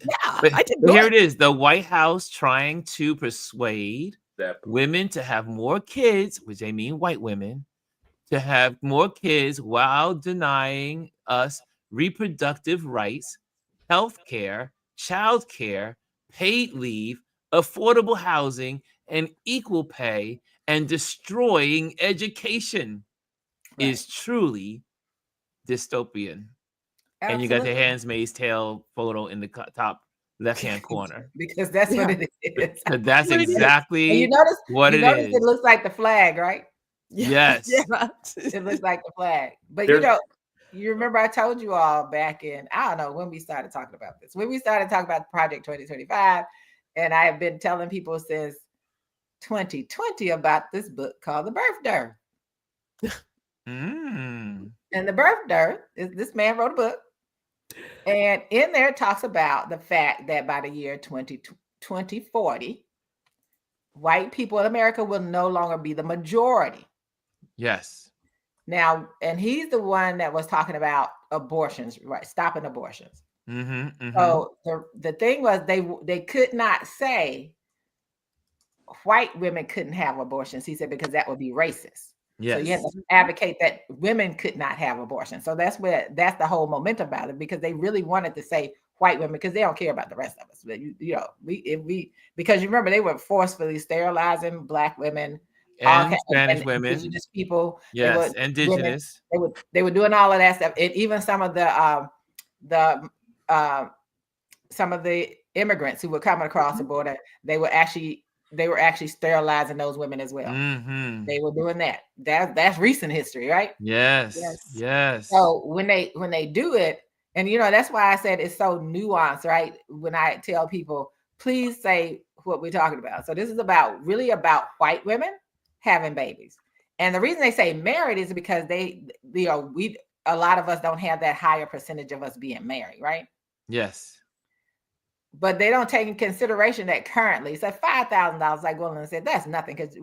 Here it is. The White House trying to persuade women to have more kids, which they mean white women, to have more kids while denying us reproductive rights, health care, child care, paid leave, affordable housing, and equal pay, and destroying education is truly dystopian. Absolutely. And you got the Handmaid's Tale photo in the top left-hand corner. Because that's what it is. That's exactly what it is. It looks like the flag, right? Yes. It looks like the flag. But you remember I told you all back in, I don't know when we started talking about this. When we started talking about Project 2025, and I have been telling people since 2020 about this book called The Birth Dearth. And The Birth Dearth is this man wrote a book. And in there it talks about the fact that by the year 2040, white people in America will no longer be the majority. Yes. Now, and he's the one that was talking about abortions, right? Stopping abortions. So the thing was they could not say white women couldn't have abortions. He said, because that would be racist. Yes. So you have to advocate that women could not have abortion. So that's the whole momentum about it, because they really wanted to say white women, because they don't care about the rest of us. But because you remember they were forcefully sterilizing Black women and Spanish women, indigenous people. Yes, indigenous. They were doing all of that stuff, and even some of the immigrants who were coming across the border, they were actually sterilizing those women as well. They were doing that. That's recent history, right? Yes. So when they do it, and that's why I said it's so nuanced, right? When I tell people, please say what we're talking about. So this is really about white women having babies. And the reason they say married is because a lot of us don't have that higher percentage of us being married, right? Yes. But they don't take in consideration that currently it's like $5,000, like Gwendolyn said, that's nothing. Because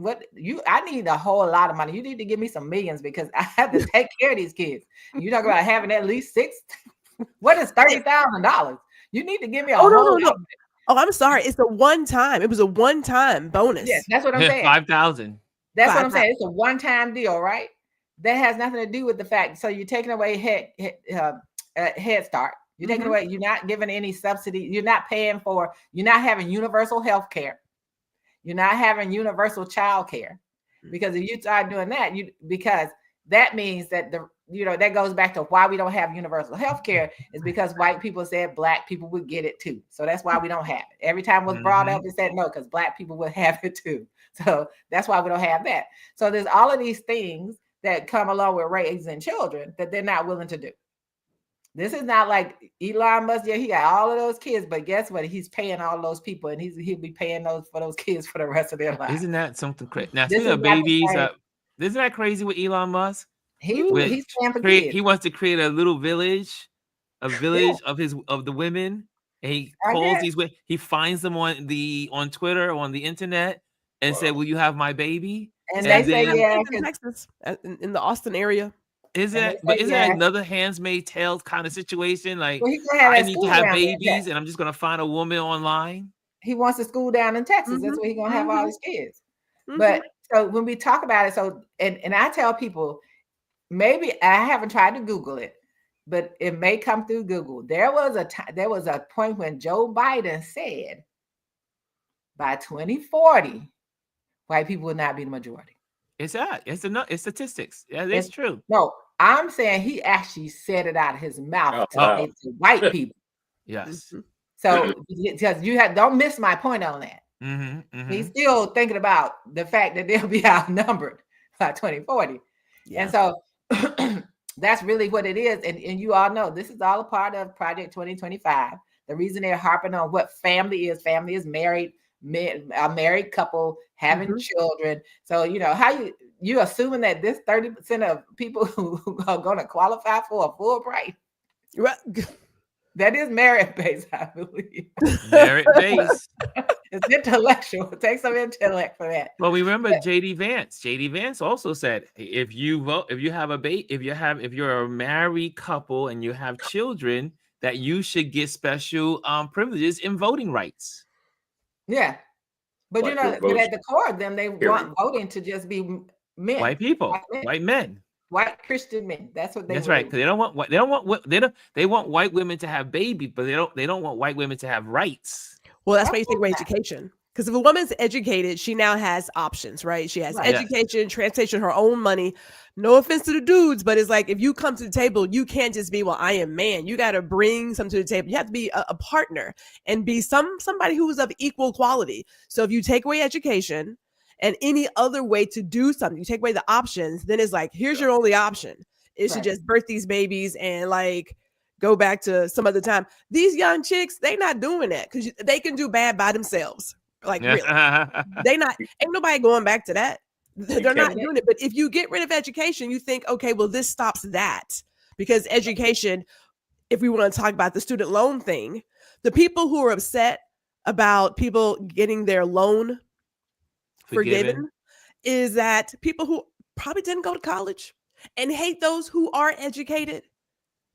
I need a whole lot of money. You need to give me some millions, because I have to take care of these kids. You talk about having at least 6. What is $30,000? You need to give me a whole lot. Oh, I'm sorry. It's a one-time. It was a one-time bonus. Yes, that's what I'm saying. 5,000. That's what I'm saying. It's a one-time deal, right? That has nothing to do with the fact. So you're taking away Head Start. You're taking away. You're not giving any subsidy. You're not paying for. You're not having universal health care. You're not having universal child care, because if you start doing that, because that means that that goes back to why we don't have universal health care, is because white people said Black people would get it too. So that's why we don't have it. Every time it was brought up, it said no, because Black people would have it too. So that's why we don't have that. So there's all of these things that come along with raising children that they're not willing to do. This is not like Elon Musk. Yeah, he got all of those kids, but guess what? He's paying all those people, and he'll be paying for those kids for the rest of their lives. Isn't that something crazy? Now, speaking of babies, isn't that crazy with Elon Musk? He's paying for kids. He wants to create a little village, of the women, and he calls these women. He finds them on Twitter or on the internet and said, "Will you have my baby?" And they say, "Yeah." In Texas, in the Austin area. Isn't that another Handmaid's Tale kind of situation? Like, I need to have babies, and I'm just gonna find a woman online. He wants a school down in Texas. That's where he's gonna have all his kids. But so when we talk about it, and I tell people, maybe I haven't tried to Google it, but it may come through Google. There was a point when Joe Biden said by 2040, white people will not be the majority. It's statistics. Yeah, it's true. No, I'm saying he actually said it out of his mouth to white people. Yes. So because don't miss my point on that. He's still thinking about the fact that they'll be outnumbered by 2040. Yeah. And so that's really what it is. And you all know this is all a part of Project 2025. The reason they're harping on what family is married. A married couple having children. So how you assuming that this 30% of people who are going to qualify for a full price, right? That is merit based, I believe. Merit based. It's intellectual. It takes some intellect for that. Well, we remember J.D. Vance. J.D. Vance also said, if you're a married couple and you have children, that you should get special privileges in voting rights. Yeah, but but at the core of them, they want voting to just be men, white people, white men, white Christian men. That's what they. That's right. Because they want white women to have babies, but they don't want white women to have rights. Well, that's why you take away education. Because if a woman's educated, she now has options, right? She has education, transportation, her own money. No offense to the dudes, but it's like if you come to the table, you can't just be, well, I am man. You got to bring something to the table. You have to be a partner and be somebody who is of equal quality. So if you take away education and any other way to do something, you take away the options, then it's like, here's your only option. It should just birth these babies and like go back to some other time. These young chicks, they not doing that because they can do bad by themselves. Like really, ain't nobody going back to that. They're not doing it. But if you get rid of education, you think, okay, well, this stops that, because education, if we want to talk about the student loan thing, the people who are upset about people getting their loan forgiven is that people who probably didn't go to college and hate those who are educated,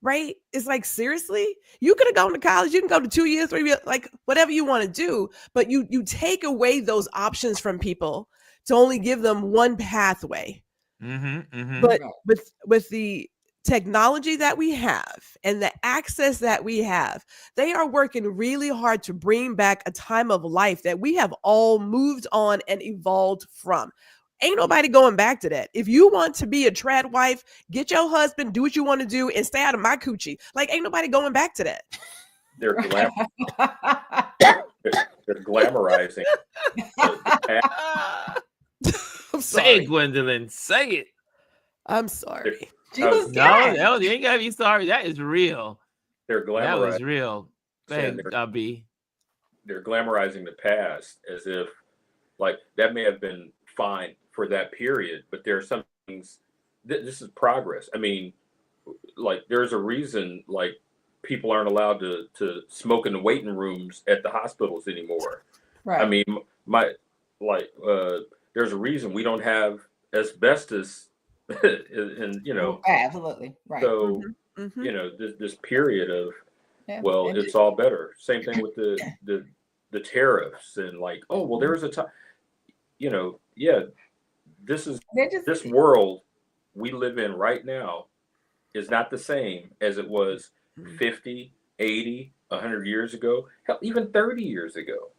right? It's like, seriously, you could have gone to college. You can go to 2 years, 3 years, like whatever you want to do, but you take away those options from people to only give them one pathway. But with the technology that we have and the access that we have, they are working really hard to bring back a time of life that we have all moved on and evolved from. Ain't nobody going back to that. If you want to be a trad wife, get your husband, do what you want to do, and stay out of my coochie. Like, ain't nobody going back to that. They're glamorizing. Say it, Gwendolyn. Say it. I'm sorry. No, you ain't gotta be sorry. That is real. They're glamorizing. That was real. Thank B. They're glamorizing the past as if, like, that may have been fine for that period, but there are some things. This is progress. I mean, like, there's a reason, like, people aren't allowed to smoke in the waiting rooms at the hospitals anymore. Right. I mean, there's a reason we don't have asbestos, and absolutely right. So this period of it's all better. Same thing with the tariffs and like, oh well, there's a time. This world we live in right now is not the same as it was 50, 80, 100 years ago, hell, even 30 years ago.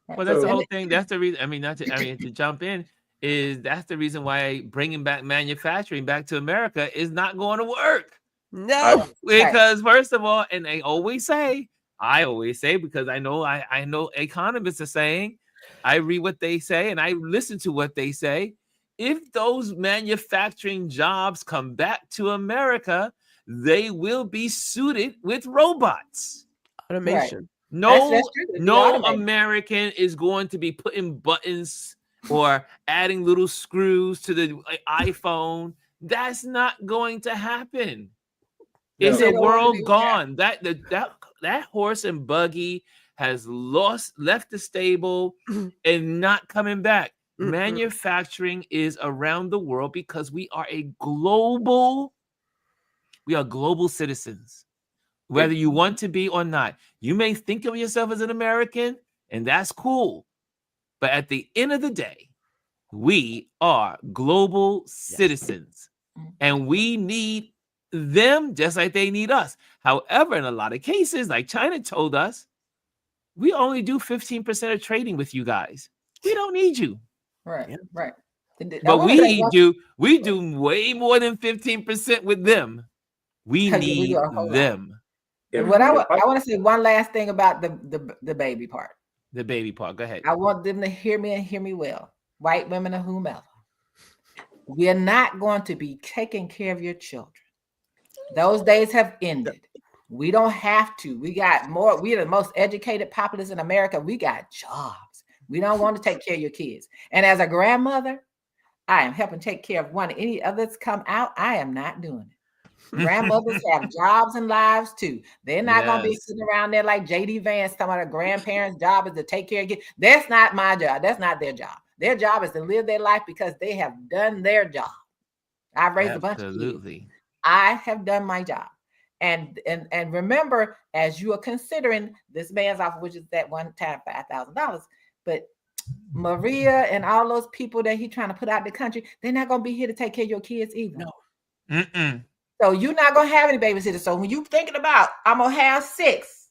Well, that's the whole thing. That's the reason. I mean, to jump in, that's the reason why bringing back manufacturing back to America is not going to work. No, because first of all, and I always say, because I know economists are saying, I read what they say and I listen to what they say. If those manufacturing jobs come back to America, they will be suited with robots. Automation. Right. No American is going to be putting buttons or adding little screws to the iPhone. That's not going to happen. It's a world gone. That horse and buggy has left the stable and not coming back. Manufacturing is around the world because we are global citizens. Whether you want to be or not, you may think of yourself as an American, and that's cool. But at the end of the day, we are global citizens, and we need them just like they need us. However, in a lot of cases, like China told us, we only do 15% of trading with you guys. We don't need you. Right. But we do way more than 15% with them. We need them. What I want to say one last thing about the baby part. The baby part. Go ahead. I want them to hear me and hear me well. White women or whomever. We are not going to be taking care of your children. Those days have ended. We don't have to. We are the most educated populace in America. We got jobs. We don't want to take care of your kids. And as a grandmother, I am helping take care of one. Any others come out, I am not doing it. Grandmothers have jobs and lives too. They're not going to be sitting around there like JD Vance talking about a grandparent's job is to take care of kids. That's not my job. That's not their job. Their job is to live their life because they have done their job. I've raised a bunch of kids. I have done my job. And remember, as you are considering this man's offer, which is that one time $5,000, but Maria and all those people that he's trying to put out the country, they're not going to be here to take care of your kids either. No. So you're not going to have any babysitters. So when you're thinking about, I'm going to have 6,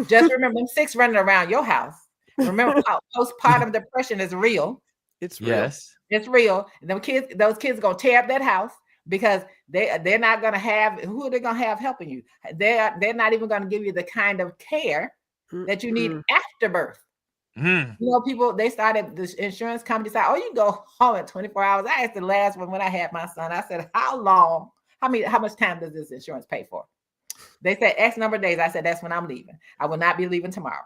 just remember them 6 running around your house. Remember how postpartum depression is real. It's real. Yes. It's real. And those kids are going to tear up that house because they're not going to have, who are they going to have helping you? They're not even going to give you the kind of care that you need after birth. People, they started, the insurance company said, you can go home in 24 hours. I asked the last one when I had my son, I said, how much time does this insurance pay for? They said X number of days. I said, that's when I'm leaving. I will not be leaving tomorrow.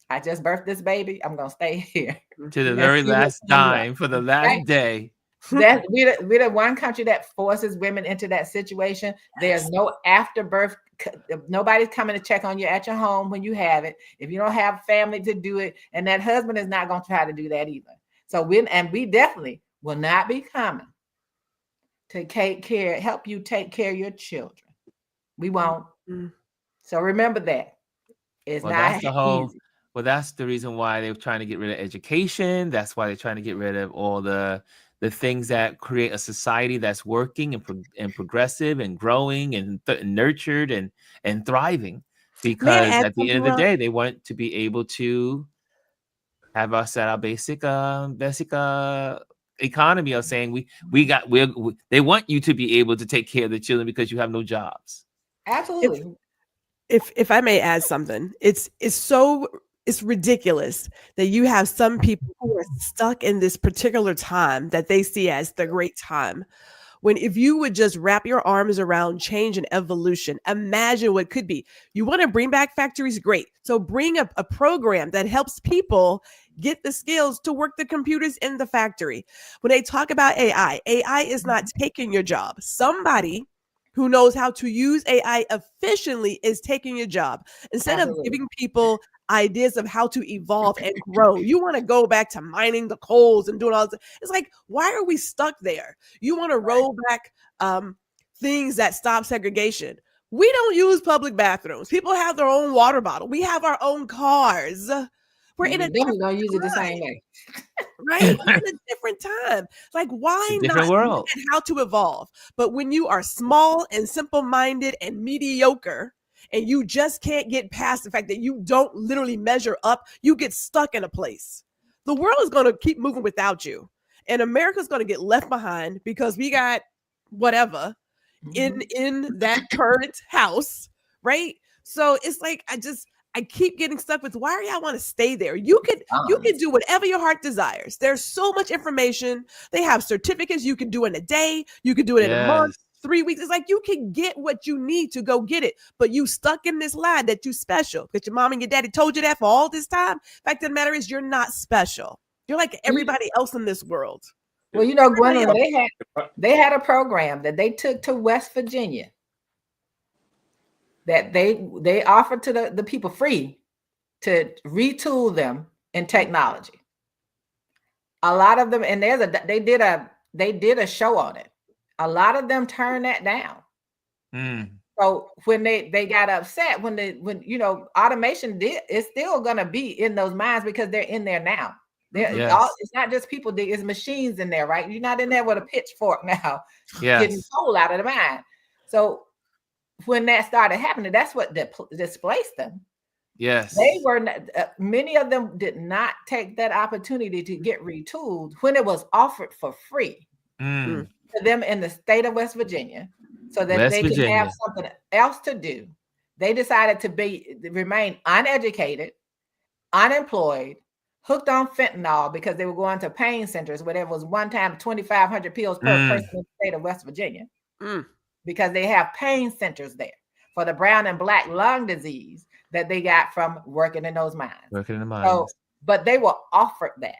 I just birthed this baby. I'm gonna stay here to the very last dime for the last day. That we're the one country that forces women into that situation. There's no afterbirth. Nobody's coming to check on you at your home when you have it. If you don't have family to do it, and that husband is not going to try to do that either. So we definitely will not be coming to help you take care of your children. We won't. So remember that. It's not easy. Well, that's the reason why they're trying to get rid of education. That's why they're trying to get rid of all the things that create a society that's working and progressive and growing and nurtured and thriving. Because at the end of the day, they want to be able to have us at our basic economy of saying they want you to be able to take care of the children because you have no jobs. Absolutely. If I may add something, it's ridiculous that you have some people who are stuck in this particular time that they see as the great time. When if you would just wrap your arms around change and evolution, imagine what could be. You want to bring back factories? Great. So bring a program that helps people get the skills to work the computers in the factory. When they talk about AI is not taking your job. Somebody who knows how to use AI efficiently is taking your job. Instead of giving people ideas of how to evolve and grow, you want to go back to mining the coals and doing all this. It's like, why are we stuck there? You want to roll back things that stop segregation. We don't use public bathrooms. People have their own water bottle. We have our own cars. We're in a different don't use it the same way. Right? We're in a different time. Like, why not look at how to evolve? But when you are small and simple-minded and mediocre, and you just can't get past the fact that you don't literally measure up, you get stuck in a place. The world is going to keep moving without you. And America's going to get left behind because we got whatever in that current house, right? So it's like, I keep getting stuck with, why do y'all want to stay there? You can do whatever your heart desires. There's so much information. They have certificates you can do in a day. You can do it in a month, 3 weeks. It's like you can get what you need to go get it. But you stuck in this lie that you're special because your mom and your daddy told you that for all this time. Fact of the matter is, you're not special. You're like everybody else in this world. Well, you know, Gwendolyn, they had a program that they took to West Virginia that they offered to the people free to retool them in technology. A lot of them, and they did a show on it. A lot of them turned that down. So when they got upset, when you know, automation is still gonna be in those mines because they're in there now. It's not just people dig, it's machines in there, right? You're not in there with a pitchfork now, getting coal out of the mine. So when that started happening, that's what displaced them. Yes. They were many of them did not take that opportunity to get retooled when it was offered for free to them in the state of West Virginia, so that they could have something else to do. They decided to remain uneducated, unemployed, hooked on fentanyl because they were going to pain centers where there was one time 2,500 pills per person in the state of West Virginia. Because they have pain centers there for the brown and black lung disease that they got from working in those mines. So, but they were offered that.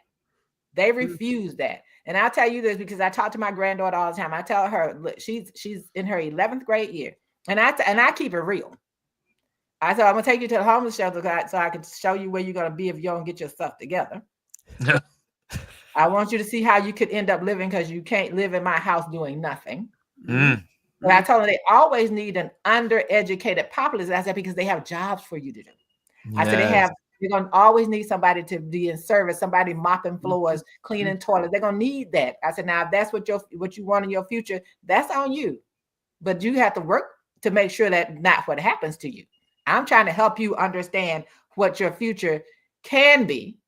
They refused that. And I'll tell you this because I talk to my granddaughter all the time. I tell her, look, she's in her 11th grade year. And I keep it real. I said, I'm going to take you to the homeless shelter so I can show you where you're going to be if you don't get your stuff together. I want you to see how you could end up living because you can't live in my house doing nothing. But I told them they always need an undereducated populace. I said, because they have jobs for you to do. I said, they're going to always need somebody to be in service, somebody mopping floors, cleaning toilets. They're going to need that. I said, now, if that's what you want in your future, that's on you. But you have to work to make sure that not what happens to you. I'm trying to help you understand what your future can be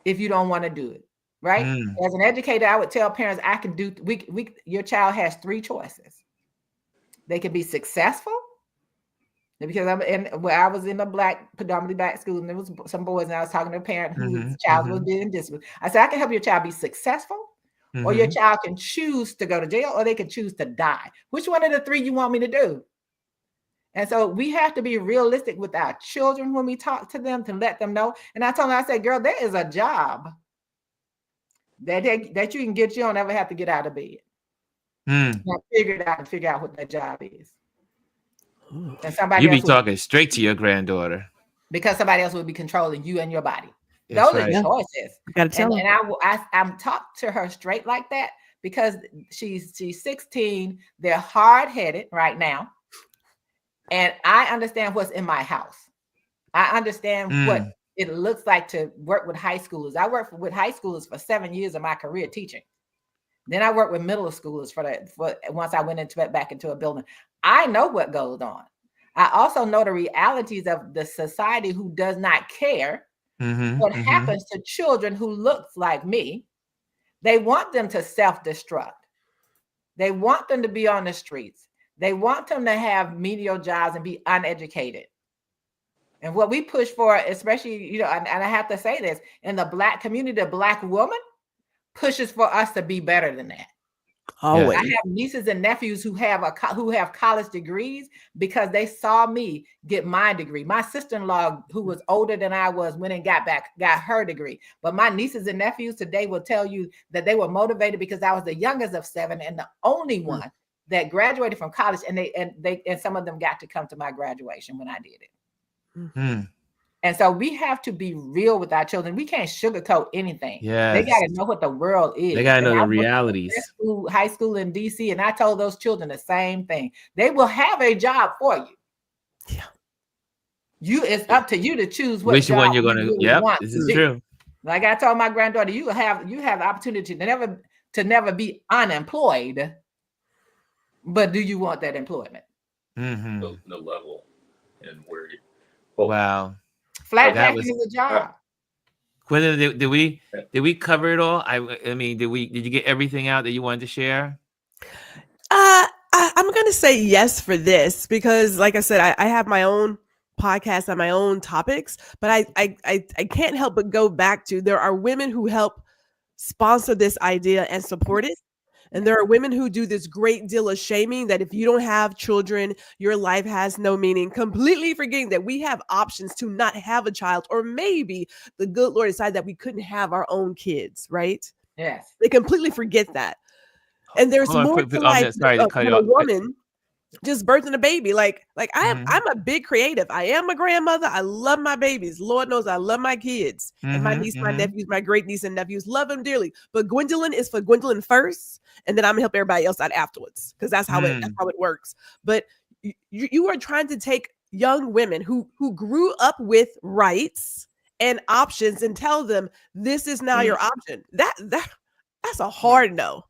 if you don't want to do it. Right? As an educator, I would tell parents, I can do, your child has 3 choices. They can be successful because I was in a predominantly black school, and there was some boys, and I was talking to a parent whose child was being disciplined. I said, I can help your child be successful, or your child can choose to go to jail, or they can choose to die. Which one of the 3 you want me to do? And so we have to be realistic with our children when we talk to them to let them know. And I told them, I said, girl, there is a job that you can get. You don't ever have to get out of bed. Figure it out and figure out what that job is. And somebody you be talking straight to your granddaughter. Because somebody else will be controlling you and your body. That's Those are choices. And I'm talk to her straight like that because she's 16. They're hard-headed right now. And I understand what's in my house. I understand what it looks like to work with high schoolers. I worked with high schoolers for 7 years of my career teaching. Then I worked with middle schoolers for once I went back into a building. I know what goes on. I also know the realities of the society who does not care what happens to children who looks like me. They want them to self-destruct. They want them to be on the streets. They want them to have menial jobs and be uneducated. And what we push for, especially, and I have to say this, in the Black community, the Black woman pushes for us to be better than that. Always. I have nieces and nephews who have college degrees because they saw me get my degree. My sister-in-law, who was older than I was, went and got her degree. But my nieces and nephews today will tell you that they were motivated because I was the youngest of 7 and the only one that graduated from college, and some of them got to come to my graduation when I did it. And so we have to be real with our children. We can't sugarcoat anything. They got to know what the world is. They got to know the realities. High school in DC, and I told those children the same thing. They will have a job for you. Yeah. It's up to you to choose which one you're going to want. This is true. Like I told my granddaughter, you have the opportunity to never be unemployed, but do you want that employment? The level and where. Wow. Flat packing is a job. Quentin, did we cover it all? I mean, did you get everything out that you wanted to share? I'm gonna say yes for this because, like I said, I have my own podcast on my own topics, but I can't help but go back to there are women who help sponsor this idea and support it. And there are women who do this great deal of shaming that if you don't have children, your life has no meaning, completely forgetting that we have options to not have a child, or maybe the good Lord decided that we couldn't have our own kids, right? Yes. They completely forget that. And there's more to life than a woman just birthing a baby. Like I'm a big creative. I am a grandmother. I love my babies. Lord knows I love my kids and my niece, my nephews, my great niece and nephews, love them dearly. But Gwendolyn is for Gwendolyn first, and then I'm gonna help everybody else out afterwards because that's how it works. But you are trying to take young women who grew up with rights and options and tell them this is now your option. That's a hard no.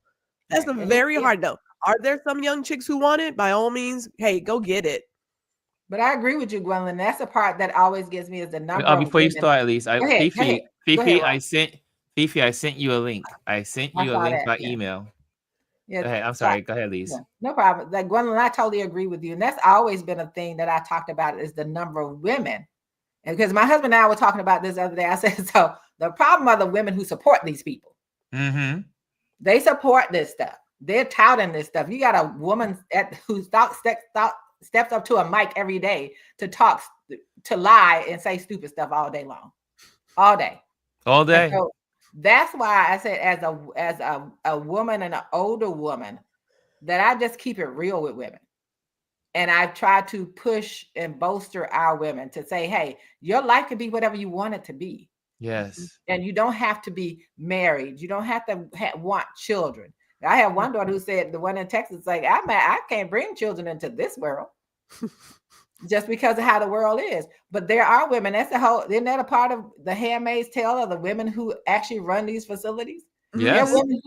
That's a very hard no. Are there some young chicks who want it? By all means, hey, go get it. But I agree with you, Gwendolyn. That's the part that always gives me is the number. Before you start, at least, Fifi, I sent you a link. I sent you a link by email. Yeah, go ahead. I'm sorry. Go ahead, Lise. Yeah, no problem. Like Gwendolyn, I totally agree with you, and that's always been a thing that I talked about is the number of women. And because my husband and I were talking about this the other day, I said, so the problem are the women who support these people. They support this stuff. They're touting this stuff. You got a woman who steps up to a mic every day to lie and say stupid stuff all day long, all day. So that's why I said, as a woman and an older woman, that I just keep it real with women, and I try to push and bolster our women to say, hey, your life can be whatever you want it to be. Yes, and you don't have to be married. You don't have to want children. I have one daughter who said, the one in Texas, like, I can't bring children into this world just because of how the world is. But there are women. Isn't that a part of the Handmaid's Tale of the women who actually run these facilities? Yes. There are women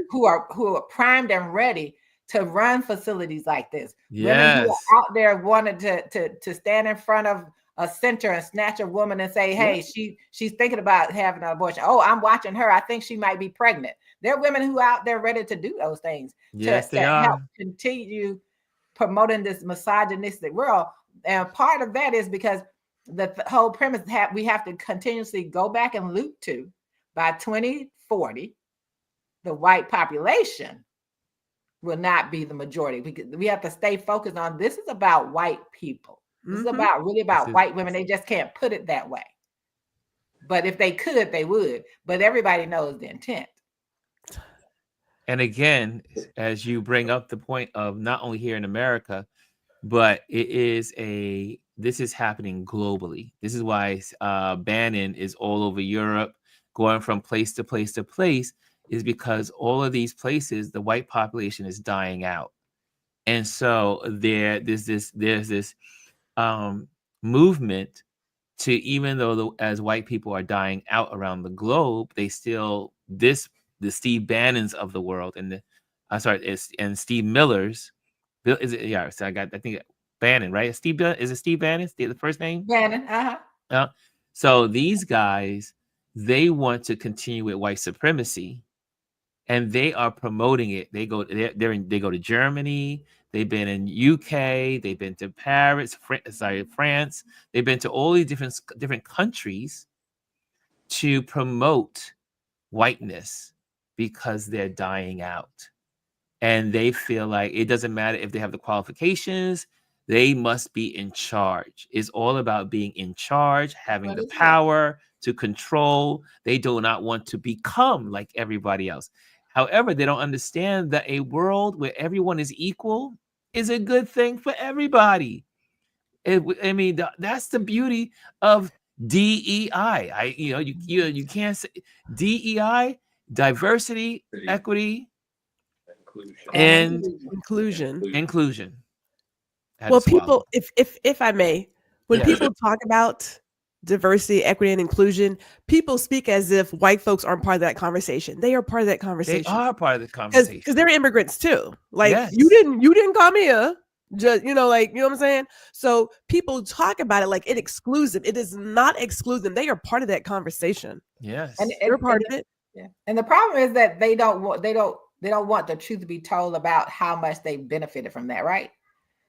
who are primed and ready to run facilities like this. Yes. Women who are out there wanting to stand in front of a center and snatch a woman and say, hey, she's thinking about having an abortion. Oh, I'm watching her. I think she might be pregnant. There are women who are out there ready to do those things. Yes, to help continue promoting this misogynistic world. And part of that is because the whole premise we have to continuously go back and loop to by 2040, the white population will not be the majority. We have to stay focused on this is about white people. This is about really about white women. They just can't put it that way. But if they could, they would. But everybody knows the intent. And again, as you bring up the point of not only here in America, but this is happening globally. This is why Bannon is all over Europe, going from place to place to place, is because all of these places, the white population is dying out. And so there's this movement to, even though as white people are dying out around the globe, they still, the Steve Bannons of the world and and Steve Millers, is it? Yeah, so I think Bannon, right? Is it Steve Bannon? The first name? Bannon. So these guys, they want to continue with white supremacy, and they are promoting it. They go to Germany. They've been in UK. They've been to Paris, France. They've been to all these different countries to promote whiteness because they're dying out. And they feel like it doesn't matter if they have the qualifications, they must be in charge. It's all about being in charge, having the power to control. They do not want to become like everybody else. However, they don't understand that a world where everyone is equal is a good thing for everybody. That's the beauty of DEI. You can't say DEI, diversity, equity, and inclusion. Well, people, if I may, when people talk about diversity, equity, and inclusion, people speak as if white folks aren't part of that conversation. They are part of that conversation. They are part of the conversation because they're immigrants too. Like you didn't come here. Just you know what I'm saying? So people talk about it like it excludes them. It does not exclude them. They are part of that conversation. Yes, and they're part of it. Yeah. And the problem is that they don't want the truth to be told about how much they benefited from that, right?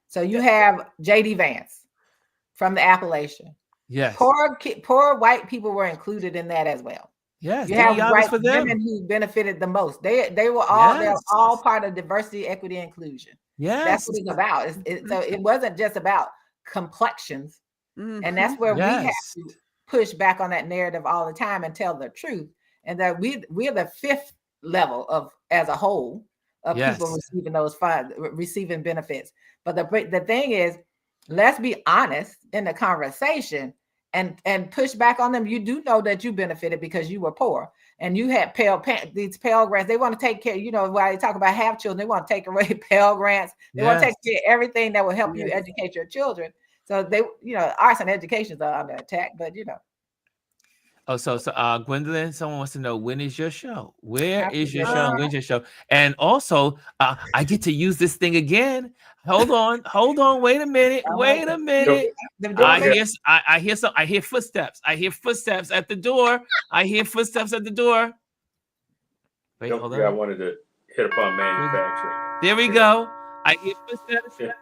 So you have J.D. Vance from the Appalachian. Yes. Poor white people were included in that as well. Yes. You have white women who benefited the most. They were all they're all part of diversity, equity, inclusion. Yes. That's what it's about. So it wasn't just about complexions. And that's where we have to push back on that narrative all the time and tell the truth. And that we're the fifth level of as a whole of people receiving those funds, receiving benefits. But the thing is, let's be honest in the conversation and push back on them. You do know that you benefited because you were poor and you had these Pell grants. They want to take care, while they talk about have children, they want to take away Pell grants. They want to take care of everything that will help you educate your children. So they, arts and education are under attack, but Oh, so Gwendolyn, someone wants to know, when is your show? Where is your show? When's your show? And also, I get to use this thing again. Hold on. Wait a minute. I hear footsteps. I hear footsteps at the door. Wait, hold on. I wanted to hit upon manufacturing. There we go. I hear footsteps. Here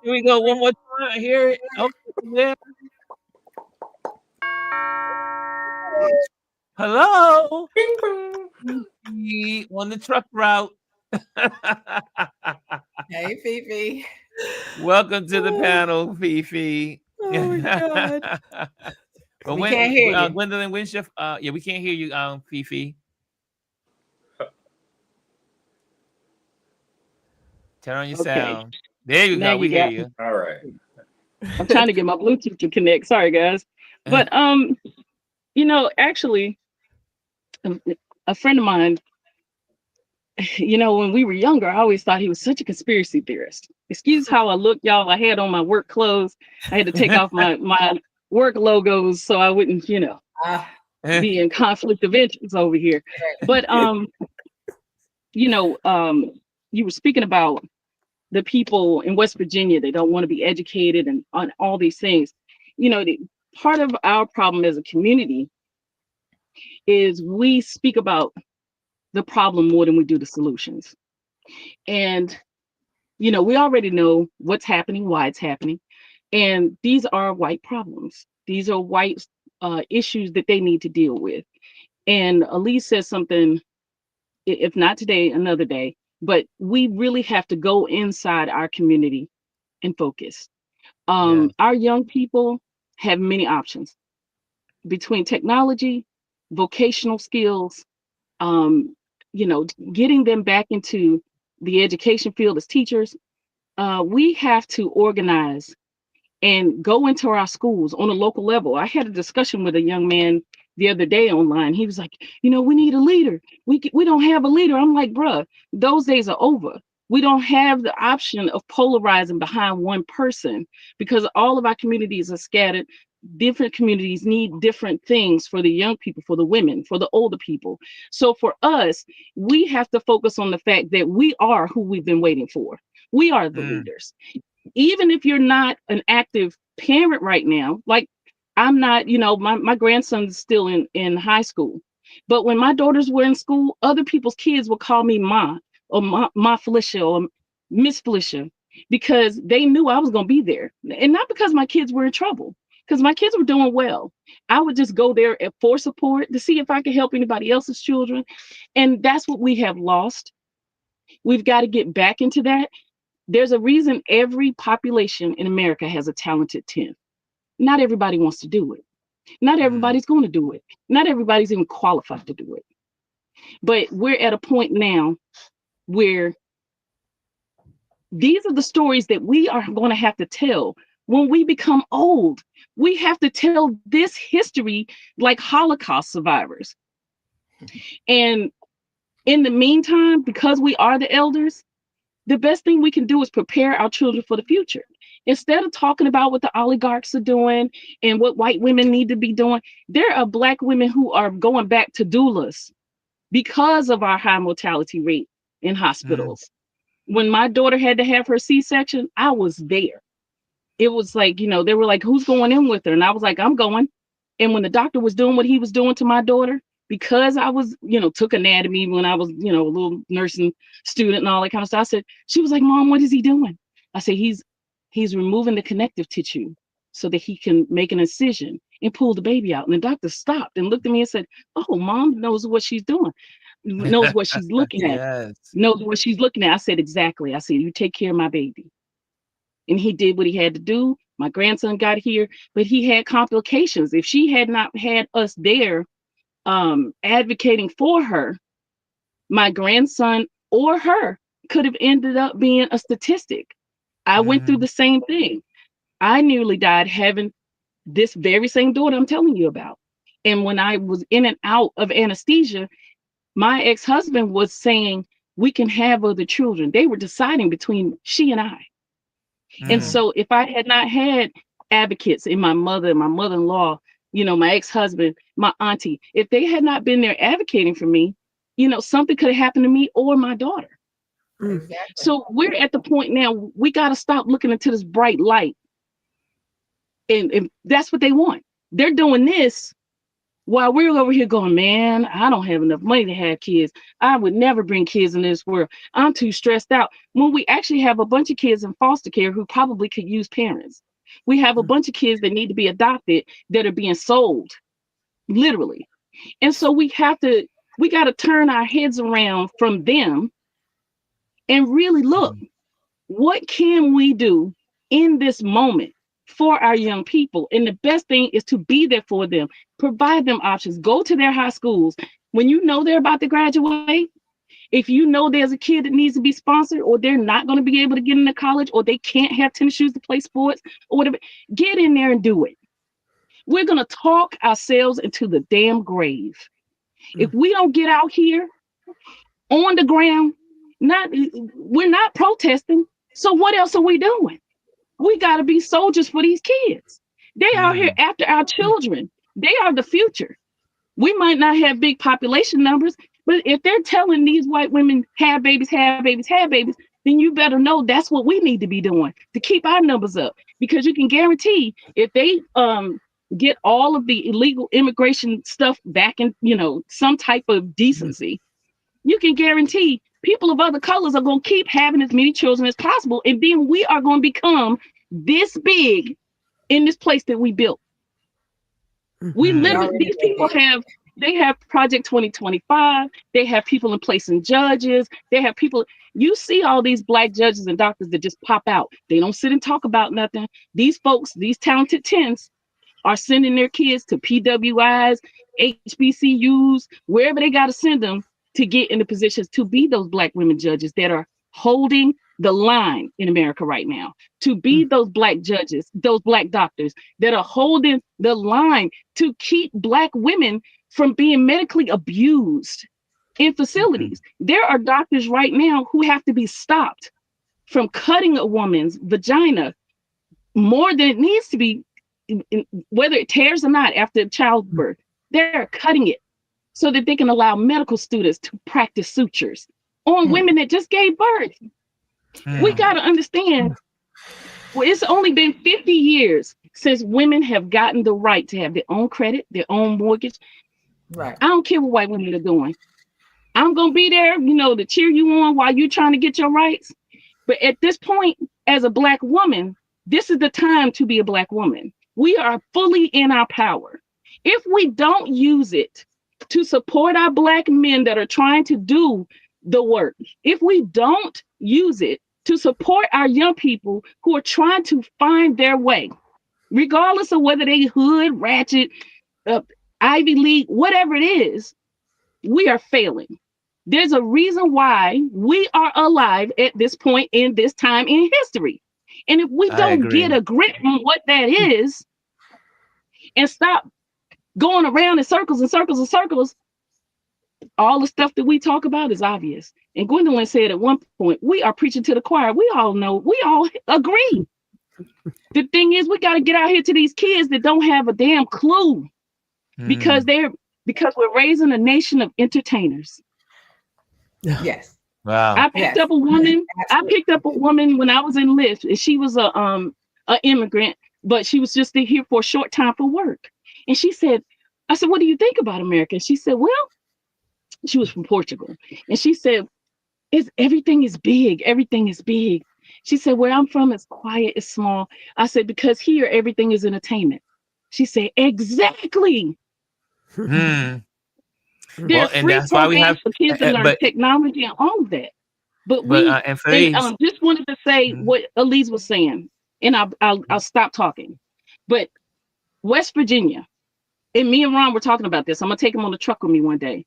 we go. One more time. I hear it. Okay, there. Hello. On the truck route. Hey, Fifi. Welcome to the panel, Fifi. Oh my God. We can't hear you. Gwendolyn, we can't hear you, Fifi. Turn on your sound. There you go. We hear you. All right. I'm trying to get my Bluetooth to connect. Sorry, guys. But actually, a friend of mine, when we were younger, I always thought he was such a conspiracy theorist. Excuse how I look, y'all. I had on my work clothes. I had to take off my work logos so I wouldn't, be in conflict of interest over here. But you were speaking about the people in West Virginia. They don't want to be educated and on all these things. Part of our problem as a community is we speak about the problem more than we do the solutions. And, we already know what's happening, why it's happening. And these are white problems. These are white issues that they need to deal with. And Elise says something, if not today, another day, but we really have to go inside our community and focus. Our young people have many options between technology, vocational skills, getting them back into the education field as teachers. We have to organize and go into our schools on a local level. I had a discussion with a young man the other day online. He was like, we need a leader. We don't have a leader. I'm like, bruh, those days are over. We don't have the option of polarizing behind one person because all of our communities are scattered. Different communities need different things for the young people, for the women, for the older people. So for us, we have to focus on the fact that we are who we've been waiting for. We are the leaders. Even if you're not an active parent right now, like I'm not, my grandson's still in high school. But when my daughters were in school, other people's kids would call me Ma or Ma Felicia or Miss Felicia because they knew I was going to be there. And not because my kids were in trouble, because my kids were doing well. I would just go there for support to see if I could help anybody else's children. And that's what we have lost. We've got to get back into that. There's a reason every population in America has a talented 10. Not everybody wants to do it. Not everybody's going to do it. Not everybody's even qualified to do it. But we're at a point now where these are the stories that we are going to have to tell when we become old. We have to tell this history like Holocaust survivors. And in the meantime, because we are the elders, the best thing we can do is prepare our children for the future. Instead of talking about what the oligarchs are doing and what white women need to be doing, there are Black women who are going back to doulas because of our high mortality rate in hospitals. When my daughter had to have her C-section, I was there. It was like, they were like, who's going in with her? And I was like, I'm going. And when the doctor was doing what he was doing to my daughter, because I was, took anatomy when I was, a little nursing student and all that kind of stuff. She was like, Mom, what is he doing? I said, he's removing the connective tissue so that he can make an incision and pull the baby out. And the doctor stopped and looked at me and said, oh, Mom knows what she's doing, knows what she's looking at, knows what she's looking at. I said, exactly. I said, you take care of my baby. And he did what he had to do. My grandson got here, but he had complications. If she had not had us there advocating for her, my grandson or her could have ended up being a statistic. I went through the same thing. I nearly died having this very same daughter I'm telling you about. And when I was in and out of anesthesia, my ex-husband was saying, we can have other children. They were deciding between she and I. And so if I had not had advocates in my mother, my mother-in-law, my ex-husband, my auntie, if they had not been there advocating for me, something could have happened to me or my daughter. Exactly. So we're at the point now, we got to stop looking into this bright light. And that's what they want. They're doing this while we're over here going, man, I don't have enough money to have kids. I would never bring kids in this world. I'm too stressed out. When we actually have a bunch of kids in foster care who probably could use parents. We have a bunch of kids that need to be adopted that are being sold, literally. And so we got to turn our heads around from them and really look, what can we do in this moment for our young people? And the best thing is to be there for them, provide them options, go to their high schools. When they're about to graduate, if there's a kid that needs to be sponsored or they're not going to be able to get into college or they can't have tennis shoes to play sports or whatever, get in there and do it. We're going to talk ourselves into the damn grave. If we don't get out here on the ground, we're not protesting. So what else are we doing? We got to be soldiers for these kids. They are here after our children. They are the future. We might not have big population numbers, but if they're telling these white women have babies, then you better know that's what we need to be doing to keep our numbers up. Because you can guarantee if they get all of the illegal immigration stuff back in, some type of decency, you can guarantee people of other colors are going to keep having as many children as possible. And then we are going to become this big in this place that we built. We literally, these people have They have Project 2025. They have people in place in judges. They have people. You see all these Black judges and doctors that just pop out. They don't sit and talk about nothing. These folks, these talented tens, are sending their kids to PWIs, HBCUs, wherever they got to send them to get into positions to be those Black women judges that are holding the line in America right now, to be those Black judges, those Black doctors that are holding the line to keep Black women from being medically abused in facilities. There are doctors right now who have to be stopped from cutting a woman's vagina more than it needs to be, whether it tears or not after childbirth. They're cutting it so that they can allow medical students to practice sutures on women that just gave birth. We got to understand, well, it's only been 50 years since women have gotten the right to have their own credit, their own mortgage. Right. I don't care what white women are doing. I'm going to be there, to cheer you on while you're trying to get your rights. But at this point, as a Black woman, this is the time to be a Black woman. We are fully in our power. If we don't use it to support our Black men that are trying to do the work, if we don't use it to support our young people who are trying to find their way, regardless of whether they hood, ratchet, Ivy League, whatever it is, we are failing. There's a reason why we are alive at this point in this time in history. And if we don't get a grip on what that is and stop going around in circles and circles and circles, all the stuff that we talk about is obvious. And Gwendolyn said at one point, we are preaching to the choir. We all know, we all agree. The thing is, we got to get out here to these kids that don't have a damn clue because we're raising a nation of entertainers. Yes. Wow. I picked up a woman when I was in Lyft, and she was a immigrant, but she was just here for a short time for work. And she said, I said, what do you think about America? And she said, well, she was from Portugal. And she said, everything is big. Everything is big. She said, where I'm from, it's quiet, it's small. I said, because here, everything is entertainment. She said, exactly. Well, and that's why we have for kids to learn technology and all of that. But just wanted to say what Elise was saying, and I'll stop talking. But West Virginia, and me and Ron were talking about this. I'm gonna take him on the truck with me one day.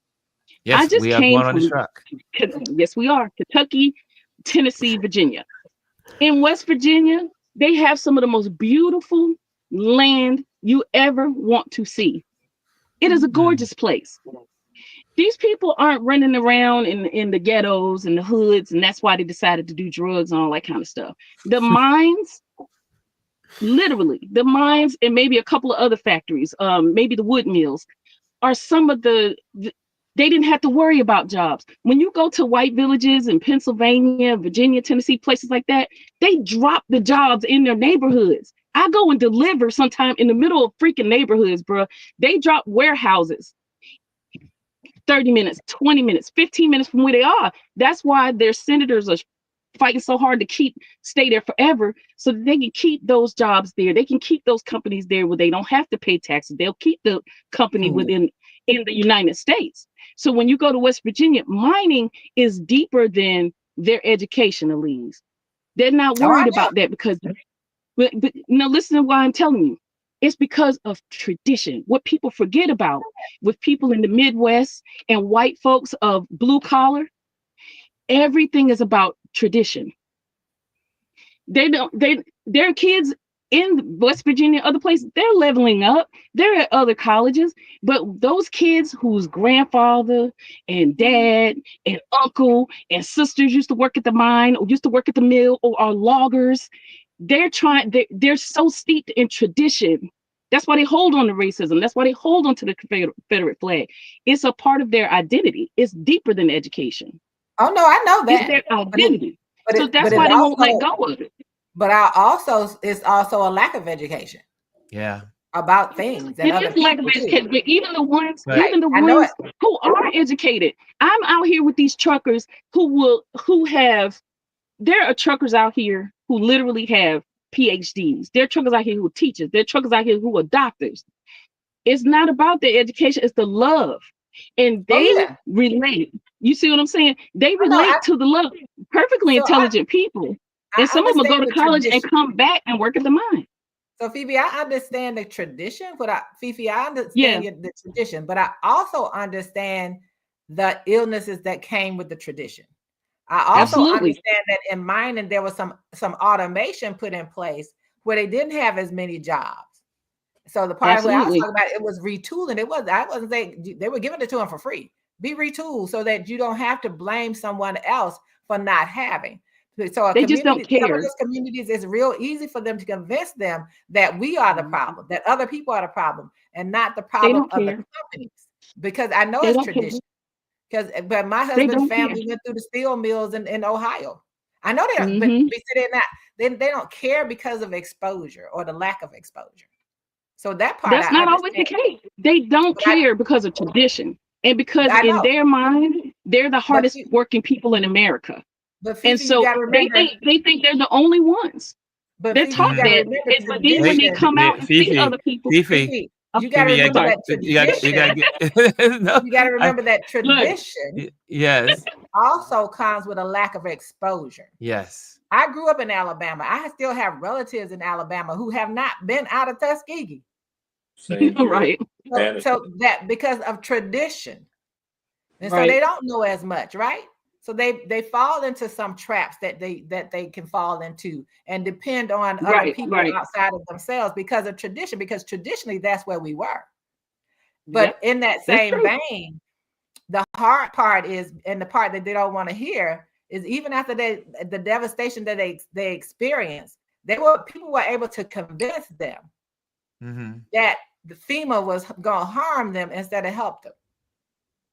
Yes, we are going on the truck. Yes, we are. Kentucky, Tennessee, Virginia. In West Virginia, they have some of the most beautiful land you ever want to see. It is a gorgeous place. These people aren't running around in the ghettos and the hoods, and that's why they decided to do drugs and all that kind of stuff. The mines, literally, the mines and maybe a couple of other factories, maybe the wood mills, are some of they didn't have to worry about jobs. When you go to white villages in Pennsylvania, Virginia, Tennessee, places like that, they drop the jobs in their neighborhoods. I go and deliver sometime in the middle of freaking neighborhoods, bro. They drop warehouses 30 minutes, 20 minutes, 15 minutes from where they are. That's why their senators are fighting so hard to stay there forever, so that they can keep those jobs there. They can keep those companies there where they don't have to pay taxes. They'll keep the company in the United States. So when you go to West Virginia, mining is deeper than their educational leagues. They're not worried about that because, but listen to why I'm telling you. It's because of tradition. What people forget about with people in the Midwest and white folks of blue collar, everything is about tradition. Their kids in West Virginia, other places, they're leveling up. They're at other colleges, but those kids whose grandfather and dad and uncle and sisters used to work at the mine or used to work at the mill or are loggers, they're so steeped in tradition. That's why they hold on to racism. That's why they hold on to the Confederate flag. It's a part of their identity. It's deeper than education. Oh no, I know that. It's their identity. So that's why they won't let go of it. But it's also a lack of education. Yeah. About things. And it is lack of education, but even the ones who are educated. I'm out here with these truckers there are truckers out here who literally have PhDs. There are truckers out here who are teachers. There are truckers out here who are doctors. It's not about the education, it's the love. And they relate. You see what I'm saying? They relate to the love. Perfectly intelligent people. And some of them will go to college and come back and work at the mine. So Fifi, I understand the tradition, but I understand the tradition, but I also understand the illnesses that came with the tradition. I also understand that in mining there was some automation put in place where they didn't have as many jobs. So the part where I was talking about, it was retooling. I wasn't saying they were giving it to them for free. Be retooled so that you don't have to blame someone else for not having. So they just don't care. Some of those communities, it's real easy for them to convince them that we are the problem, that other people are the problem, and not the problem of the companies. Because I know it's tradition. But my husband's family went through the steel mills in Ohio. I know they don't, but they don't care because of exposure or the lack of exposure. So that part, that's not always the case. They don't care because of tradition, and because in their mind they're the hardest working people in America. But Fifi, and so they think they're the only ones. But they're taught that. But then when they come out and see other people, Fifi, you got to remember that tradition. You got to remember that tradition. Yes. Also comes with a lack of exposure. Yes. I grew up in Alabama. I still have relatives in Alabama who have not been out of Tuskegee. Right. So that because of tradition, and so they don't know as much, right? So they fall into some traps that they can fall into and depend on other people outside of themselves because of tradition, because traditionally that's where we were. But in that same vein, the hard part is, and the part that they don't want to hear is, even after the devastation that they experienced, people were able to convince them that the FEMA was going to harm them instead of help them.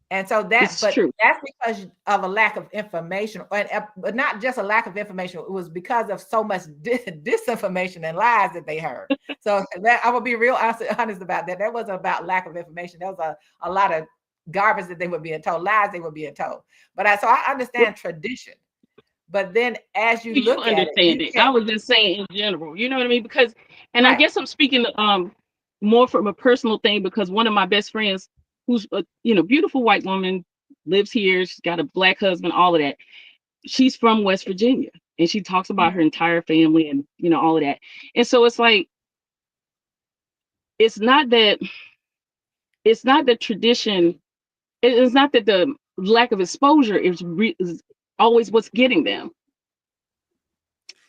And so that's because of a lack of information, but not just a lack of information. It was because of so much disinformation and lies that they heard. So I will be real honest about that. That wasn't about lack of information. There was a lot of garbage that they were being told, lies they were being told. But I understand tradition. But then as you look at it, I was just saying in general, you know what I mean? Because, and I guess I'm speaking more from a personal thing, because one of my best friends, who's a beautiful white woman, lives here, she's got a black husband, all of that. She's from West Virginia, and she talks about her entire family and all of that. And so it's like, it's not that tradition, it's not that the lack of exposure is always what's getting them.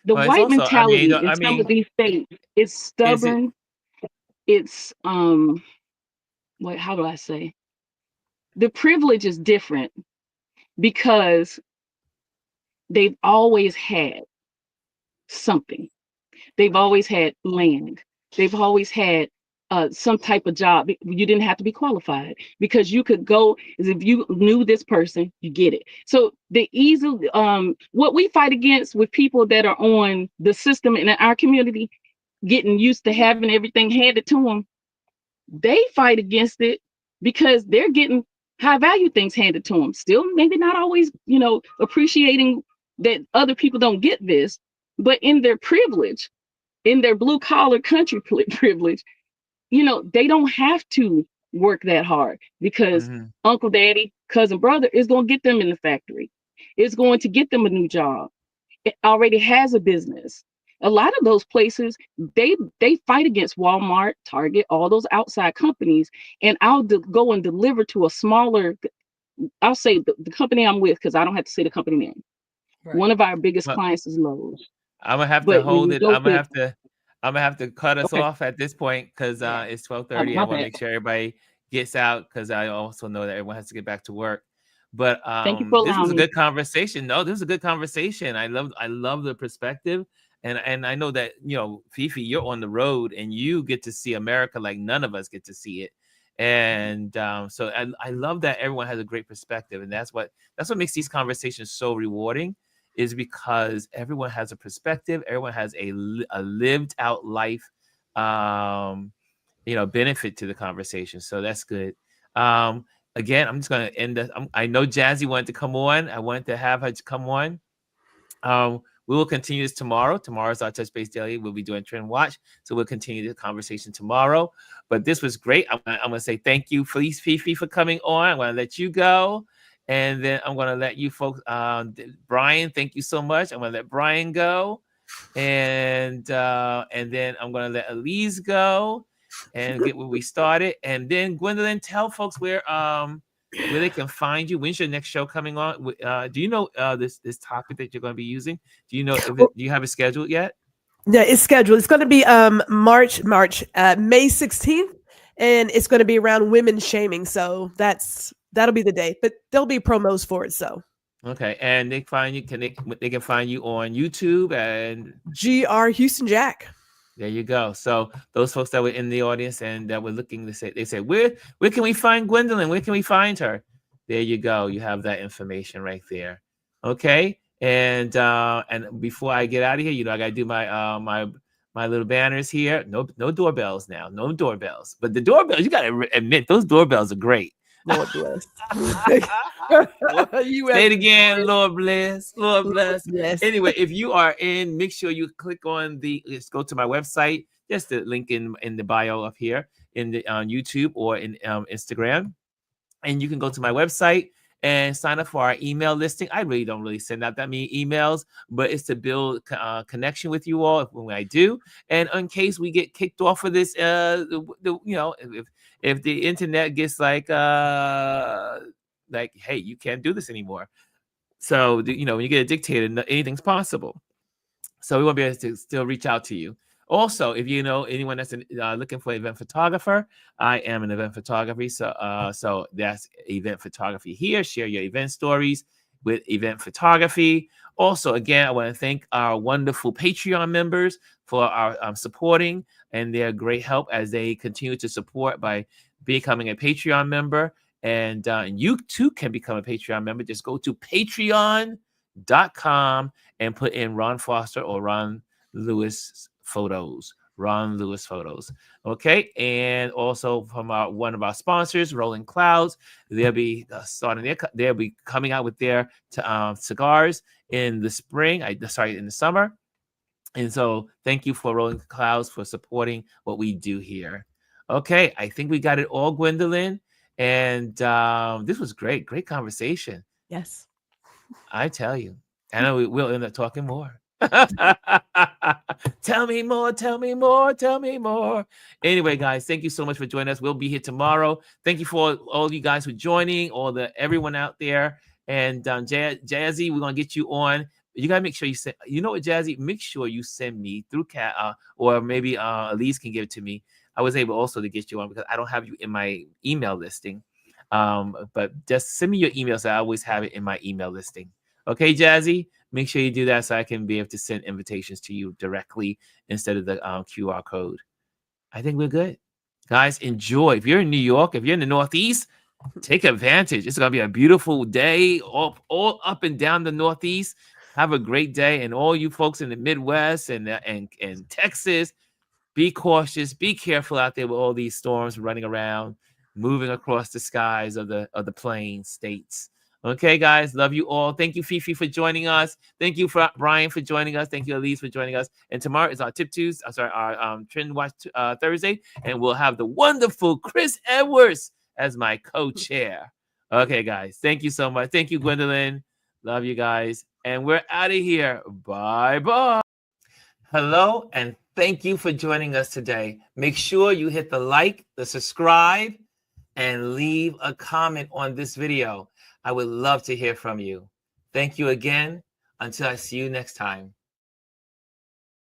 The white mentality in some of these states is stubborn. It's how do I say? The privilege is different because they've always had something. They've always had land. They've always had some type of job. You didn't have to be qualified, because you could go, as if you knew this person, you get it. So the easy, what we fight against with people that are on the system in our community, getting used to having everything handed to them, they fight against it because they're getting high value things handed to them. Still, maybe not always, appreciating that other people don't get this, but in their privilege, in their blue collar country privilege, they don't have to work that hard, because uncle, daddy, cousin, brother is going to get them in the factory. It's going to get them a new job. It already has a business. A lot of those places, they fight against Walmart, Target, all those outside companies. And I'll go and deliver to a smaller, I'll say the company I'm with, because I don't have to say the company name. Right. One of our biggest clients is Lowe's. I'm gonna have to hold it. I'm gonna have to cut us off at this point, because it's 12:30. I want to make sure everybody gets out, because I also know that everyone has to get back to work. But this was a good conversation. No, this is a good conversation. I love the perspective. And I know that, Fifi, you're on the road and you get to see America like none of us get to see it. And so I love that everyone has a great perspective. And that's what makes these conversations so rewarding, is because everyone has a perspective. Everyone has a lived out life, benefit to the conversation. So that's good. Again, I'm just going to end this. I know Jazzy wanted to come on. I wanted to have her come on. we will continue this tomorrow. Tomorrow's our Touch Base Daily. We'll be doing Trend Watch. So we'll continue the conversation tomorrow. But this was great. I'm going to say thank you, Felice Fifi, for coming on. I'm going to let you go. And then I'm going to let you folks, Brian, thank you so much. I'm going to let Brian go. And then I'm going to let Elise go and get where we started. And then Gwendolyn, tell folks where they can find you. When's your next show coming on? Do you know this topic that you're going to be using? Do you know do you have it scheduled yet? Yeah, it's scheduled. It's going to be May 16th, and it's going to be around women shaming. So that'll be the day. But there'll be promos for it. So okay, and they find you. They can find you on YouTube and GR Houston Jack. There you go. So those folks that were in the audience and that were looking to say, they said, where can we find Gwendolyn? Where can we find her? There you go. You have that information right there. Okay. And before I get out of here, I got to do my my little banners here. No doorbells now. No doorbells. But the doorbells, you got to admit, those doorbells are great. Lord bless. Say it again, Lord bless. Lord bless. Yes. Anyway, if you are in, make sure you click on let's go to my website. Just the link in the bio up here on YouTube or in Instagram. And you can go to my website and sign up for our email listing. I really don't send out that many emails, but it's to build connection with you all when I do. And in case we get kicked off of this, if the internet gets like, hey, you can't do this anymore. So, when you get a dictator, anything's possible. So we won't be able to still reach out to you. Also, if you know anyone that's looking for an event photographer, I am an event photography. So that's event photography here. Share your event stories with event photography. Also, again, I want to thank our wonderful Patreon members for our supporting and their great help as they continue to support by becoming a Patreon member. And you too can become a Patreon member. Just go to patreon.com and put in Ron Foster or Ron Lewis Photos. Ron Lewis Photos. Okay. And also from one of our sponsors, Rolling Clouds, they'll be they'll be coming out with their cigars in the spring. In the summer. And so thank you for Rolling Clouds for supporting what we do here. Okay. I think we got it all, Gwendolyn. And this was great. Great conversation. Yes. I tell you. I know we'll end up talking more. Tell me more. Anyway, guys, thank you so much for joining us. We'll be here tomorrow. Thank you for all you guys for joining, everyone out there. And Jazzy, we're gonna get you on. You gotta make sure you send. You know what, Jazzy? Make sure you send me through or maybe Elise can give it to me. I was able also to get you on because I don't have you in my email listing. But just send me your email so I always have it in my email listing. Okay, Jazzy? Make sure you do that so I can be able to send invitations to you directly instead of the QR code. I think we're good. Guys, enjoy. If you're in New York, if you're in the Northeast, take advantage. It's going to be a beautiful day all up and down the Northeast. Have a great day. And all you folks in the Midwest and Texas, be cautious. Be careful out there with all these storms running around, moving across the skies of the plain states. Okay, guys, love you all. Thank you, Fifi, for joining us. Thank you, Brian, for joining us. Thank you, Elise, for joining us. And tomorrow is our our Trend Watch Thursday, and we'll have the wonderful Chris Edwards as my co-chair. Okay, guys, thank you so much. Thank you, Gwendolyn. Love you guys, and we're out of here. Bye-bye. Hello, and thank you for joining us today. Make sure you hit the like, the subscribe, and leave a comment on this video. I would love to hear from you. Thank you again. Until I see you next time.